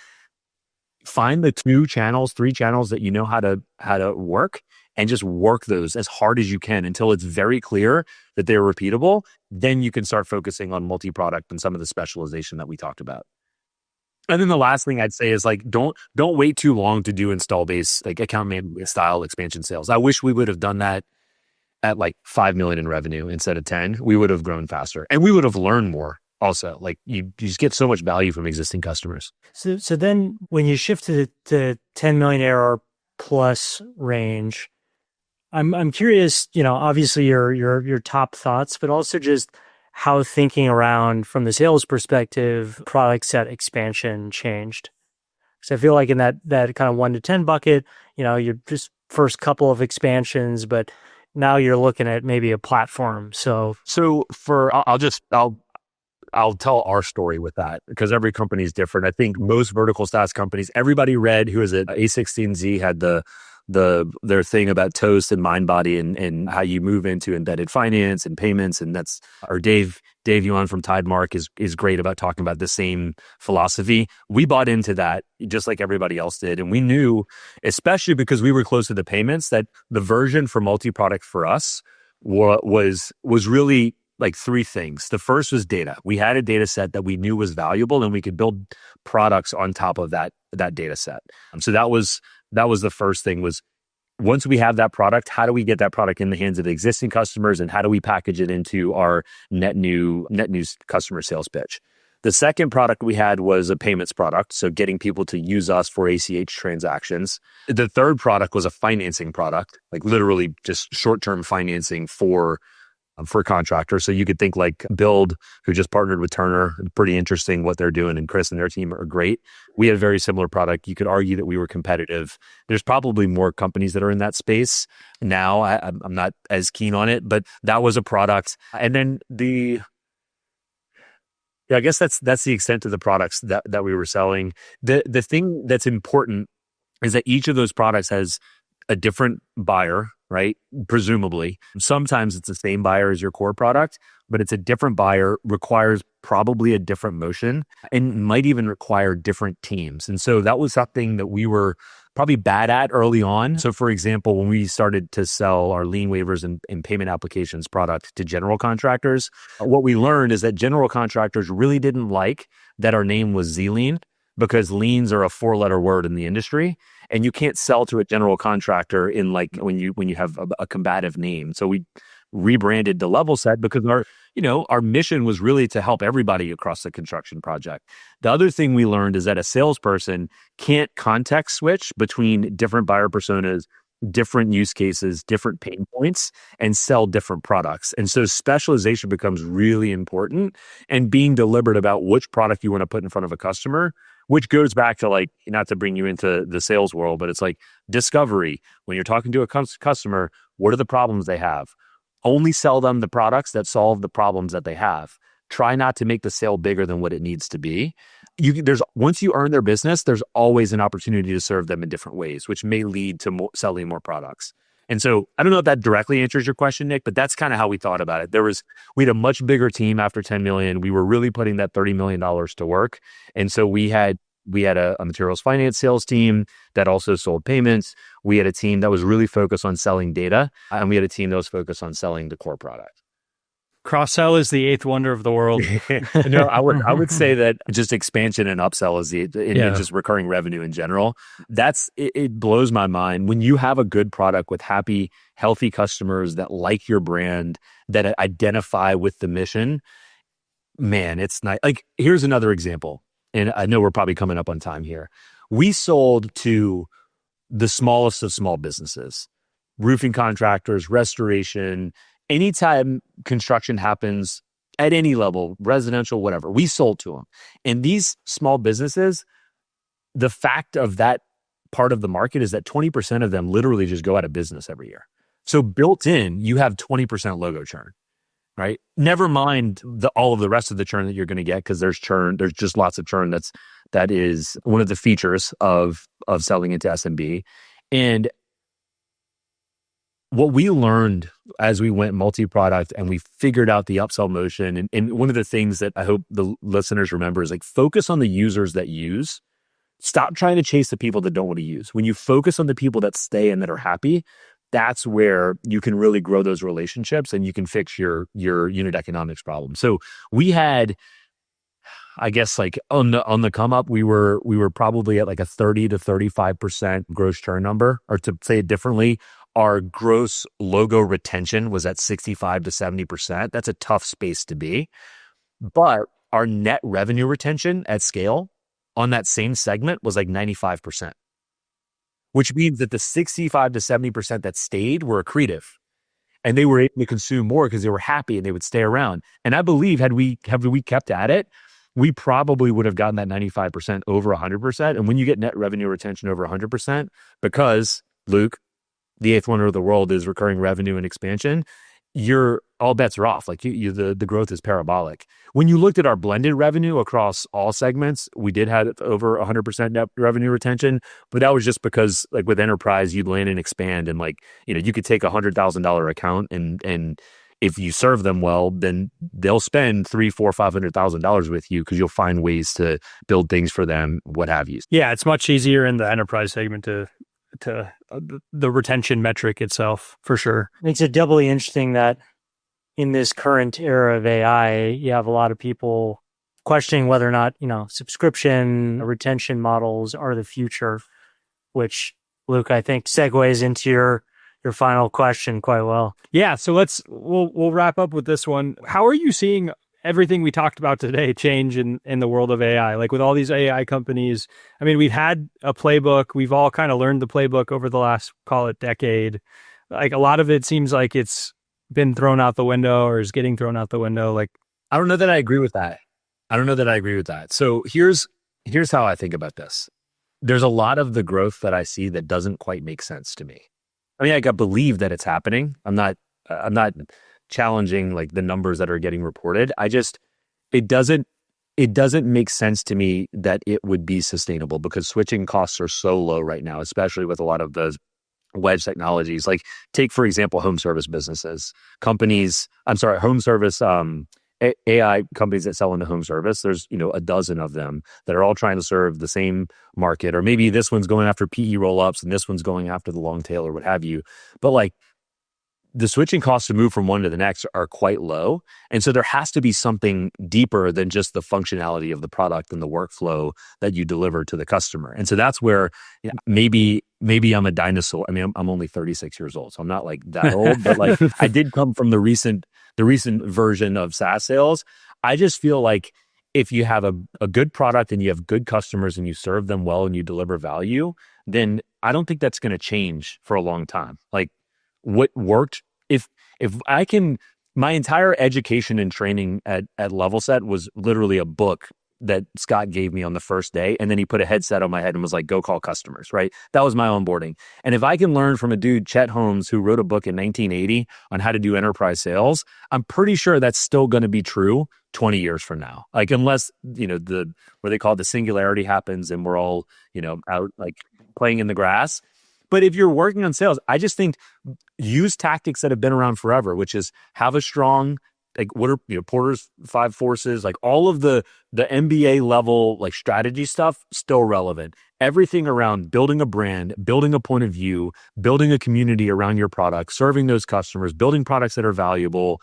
find the 2 channels, 3 channels that you know how to work, and just work those as hard as you can until it's very clear that they're repeatable. Then you can start focusing on multi-product and some of the specialization that we talked about. And then the last thing I'd say is like, don't wait too long to do install base, like account management style expansion sales. I wish we would have done that at like 5 million in revenue instead of 10. We would have grown faster and we would have learned more also. Like you just get so much value from existing customers. So then when you shift to the 10 million ARR plus range, I'm curious, obviously your top thoughts, but also just how thinking around from the sales perspective, product set expansion changed. So I feel like in that kind of 1 to 10 bucket, you're just first couple of expansions, but now you're looking at maybe a platform. So I'll tell our story with that because every company is different. I think most vertical SaaS companies, everybody read, who is it? A16Z had their thing about Toast and MindBody and how you move into embedded finance and payments. And that's, or Dave Yuan from Tidemark is great about talking about the same philosophy. We bought into that just like everybody else did. And we knew, especially because we were close to the payments, that the version for multi-product for us was really like 3 things. The first was data. We had a data set that we knew was valuable and we could build products on top of that data set. So that was the first thing, was once we have that product, how do we get that product in the hands of the existing customers and how do we package it into our net new customer sales pitch? The second product we had was a payments product, so getting people to use us for ACH transactions. The third product was a financing product, like literally just short-term financing for contractors. So you could think like Build, who just partnered with Turner. Pretty interesting what they're doing, and Chris and their team are great. We had a very similar product. You could argue that we were competitive. There's probably more companies that are in that space now. I'm not as keen on it, but that was a product. And then I guess that's the extent of the products that we were selling. The thing that's important is that each of those products has a different buyer, right? Presumably. Sometimes it's the same buyer as your core product, but it's a different buyer, requires probably a different motion and might even require different teams. And so that was something that we were probably bad at early on. So for example, when we started to sell our lien waivers and payment applications product to general contractors, what we learned is that general contractors really didn't like that our name was Z-Lien, because liens are a 4-letter word in the industry, and you can't sell to a general contractor in like when you have a combative name. So we rebranded to Levelset because our mission was really to help everybody across the construction project. The other thing we learned is that a salesperson can't context switch between different buyer personas, different use cases, different pain points, and sell different products. And so specialization becomes really important, and being deliberate about which product you want to put in front of a customer, which goes back to like, not to bring you into the sales world, but it's like discovery. When you're talking to a customer, what are the problems they have? Only sell them the products that solve the problems that they have. Try not to make the sale bigger than what it needs to be. Once you earn their business, there's always an opportunity to serve them in different ways, which may lead to selling more products. And so I don't know if that directly answers your question, Nick, but that's kind of how we thought about it. We had a much bigger team after 10 million. We were really putting that $30 million to work. And so we had a materials finance sales team that also sold payments. We had a team that was really focused on selling data, and we had a team that was focused on selling the core product. Cross-sell is the eighth wonder of the world. No, I would say that just expansion and upsell is and just recurring revenue in general. It blows my mind when you have a good product with happy, healthy customers that like your brand, that identify with the mission. Man, it's nice. Like, here's another example, and I know we're probably coming up on time here. We sold to the smallest of small businesses, roofing contractors, restoration. Anytime construction happens at any level, residential, whatever, we sold to them. And these small businesses, the fact of that part of the market is that 20% of them literally just go out of business every year. So built in, you have 20% logo churn, right? Never mind all of the rest of the churn that you're going to get, because there's churn. There's just lots of churn. That is one of the features of selling into SMB. And what we learned as we went multi-product and we figured out the upsell motion, and one of the things that I hope the listeners remember is like, focus on the users that use. Stop trying to chase the people that don't want to use. When you focus on the people that stay and that are happy, that's where you can really grow those relationships and you can fix your unit economics problem. So we had, I guess, like on the come up, we were probably at like a 30 to 35% gross churn number, or to say it differently, our gross logo retention was at 65 to 70%. That's a tough space to be. But our net revenue retention at scale on that same segment was like 95%, which means that the 65 to 70% that stayed were accretive. And they were able to consume more because they were happy and they would stay around. And I believe had we kept at it, we probably would have gotten that 95% over 100%. And when you get net revenue retention over 100%, because, Luke, the eighth wonder of the world is recurring revenue and expansion, all bets are off. Like the growth is parabolic. When you looked at our blended revenue across all segments, we did have over 100% net revenue retention, but that was just because, like, with enterprise, you'd land and expand, and like, you could take $100,000 account and if you serve them well, then they'll spend $300,000, $400,000, $500,000 with you because you'll find ways to build things for them, what have you. Yeah, it's much easier in the enterprise segment to the retention metric itself, for sure. Makes it doubly interesting that in this current era of AI, you have a lot of people questioning whether or not, subscription retention models are the future, which, Luke, I think segues into your final question quite well. Yeah, so we'll wrap up with this one. How are you seeing everything we talked about today change in the world of AI? Like, with all these AI companies, I mean, we've had a playbook. We've all kind of learned the playbook over the last, call it, decade. Like, a lot of it seems like it's been thrown out the window or is getting thrown out the window. Like, I don't know that I agree with that. So here's how I think about this. There's a lot of the growth that I see that doesn't quite make sense to me. I mean, I believe that it's happening. I'm not challenging like the numbers that are getting reported. It doesn't make sense to me that it would be sustainable, because switching costs are so low right now, especially with a lot of those wedge technologies. Like, take, for example, home service businesses, home service AI companies that sell into home service, there's, a dozen of them that are all trying to serve the same market, or maybe this one's going after PE roll-ups and this one's going after the long tail or what have you. But like, the switching costs to move from one to the next are quite low. And so there has to be something deeper than just the functionality of the product and the workflow that you deliver to the customer. And so that's where maybe I'm a dinosaur. I mean, I'm only 36 years old, so I'm not like that old, but like I did come from the recent version of SaaS sales. I just feel like if you have a good product and you have good customers and you serve them well and you deliver value, then I don't think that's going to change for a long time. Like, what worked, if I can, my entire education and training at Levelset was literally a book that Scott gave me on the first day, and then he put a headset on my head and was like, go call customers, right? That was my onboarding. And if I can learn from a dude, Chet Holmes, who wrote a book in 1980 on how to do enterprise sales, I'm pretty sure that's still going to be true 20 years from now. Like, unless, where they call it the singularity happens and we're all, out like playing in the grass. But if you're working on sales, I just think use tactics that have been around forever, which is have a strong, like, what are Porter's 5 forces, like all of the MBA level like strategy stuff still relevant. Everything around building a brand, building a point of view, building a community around your product, serving those customers, building products that are valuable,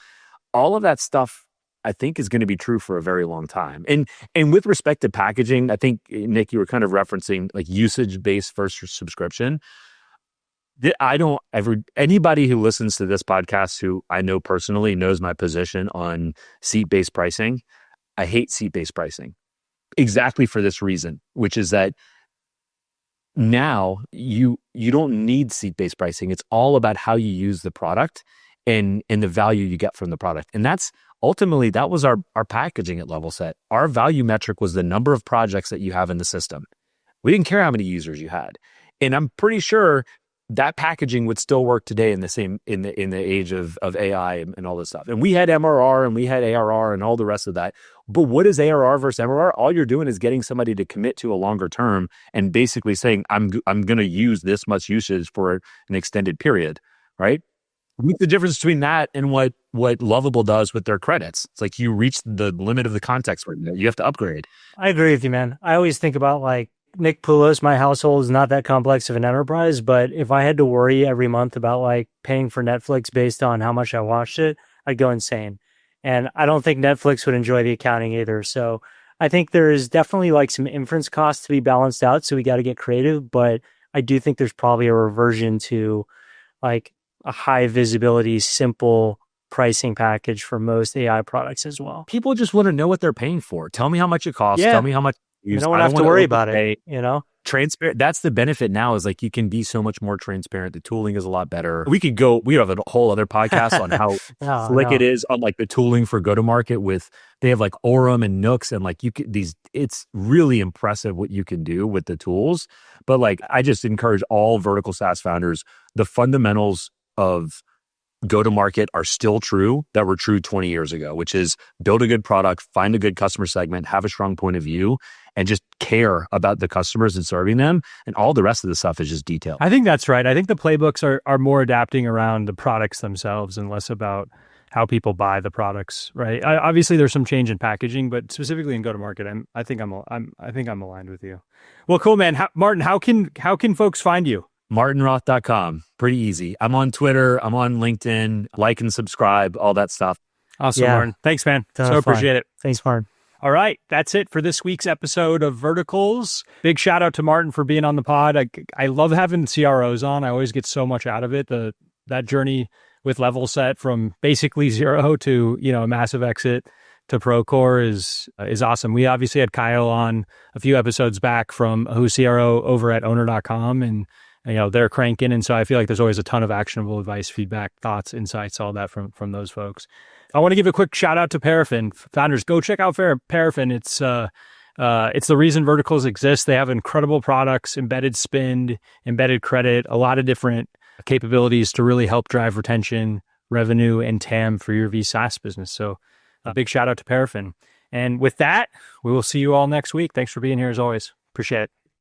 all of that stuff I think is going to be true for a very long time. And with respect to packaging, I think, Nick, you were kind of referencing like usage-based versus subscription. Anybody who listens to this podcast who I know personally knows my position on seat-based pricing. I hate seat-based pricing exactly for this reason, which is that now you don't need seat-based pricing. It's all about how you use the product and the value you get from the product. And that's ultimately, that was our packaging at Levelset. Our value metric was the number of projects that you have in the system. We didn't care how many users you had. And I'm pretty sure that packaging would still work today in the age of AI and all this stuff. And we had MRR and we had ARR and all the rest of that. But what is ARR versus MRR? All you're doing is getting somebody to commit to a longer term and basically saying, I'm going to use this much usage for an extended period, right? What's the difference between that and what Lovable does with their credits? It's like you reach the limit of the context where you have to upgrade. I agree with you, man. I always think about like Nic Poulos. My household is not that complex of an enterprise, but if I had to worry every month about like paying for Netflix based on how much I watched it, I'd go insane. And I don't think Netflix would enjoy the accounting either. So I think there is definitely like some inference costs to be balanced out. So we got to get creative, but I do think there's probably a reversion to like a high visibility, simple pricing package for most AI products as well. People just want to know what they're paying for. Tell me how much it costs. Yeah. Tell me how much. You don't have to worry about it, Transparent. That's the benefit now, is like you can be so much more transparent. The tooling is a lot better. We have a whole other podcast on how slick it is on like the tooling for go-to-market they have like Orem and Nooks and like it's really impressive what you can do with the tools. But like, I just encourage all vertical SaaS founders, the fundamentals of go-to-market are still true that were true 20 years ago, which is build a good product, find a good customer segment, have a strong point of view, and just care about the customers and serving them. And all the rest of the stuff is just detail. I think that's right. I think the playbooks are more adapting around the products themselves and less about how people buy the products, right? Obviously, there's some change in packaging, but specifically in go-to-market, I think I'm aligned with you. Well, cool, man. Martin, how can folks find you? MartinRoth.com. Pretty easy. I'm on Twitter. I'm on LinkedIn. Like and subscribe, all that stuff. Awesome, yeah. Martin. Thanks, man. So appreciate it. Thanks, Martin. All right. That's it for this week's episode of Verticals. Big shout out to Martin for being on the pod. I love having CROs on. I always get so much out of it. That journey with Levelset from basically zero to, a massive exit to Procore is awesome. We obviously had Kyle on a few episodes back from who's CRO over at owner.com, and they're cranking. And so I feel like there's always a ton of actionable advice, feedback, thoughts, insights, all that from those folks. I want to give a quick shout out to Paraffin. Founders, go check out Paraffin. It's the reason verticals exist. They have incredible products, embedded spend, embedded credit, a lot of different capabilities to really help drive retention, revenue, and TAM for your vSaaS business. So a big shout out to Paraffin. And with that, we will see you all next week. Thanks for being here as always. Appreciate it.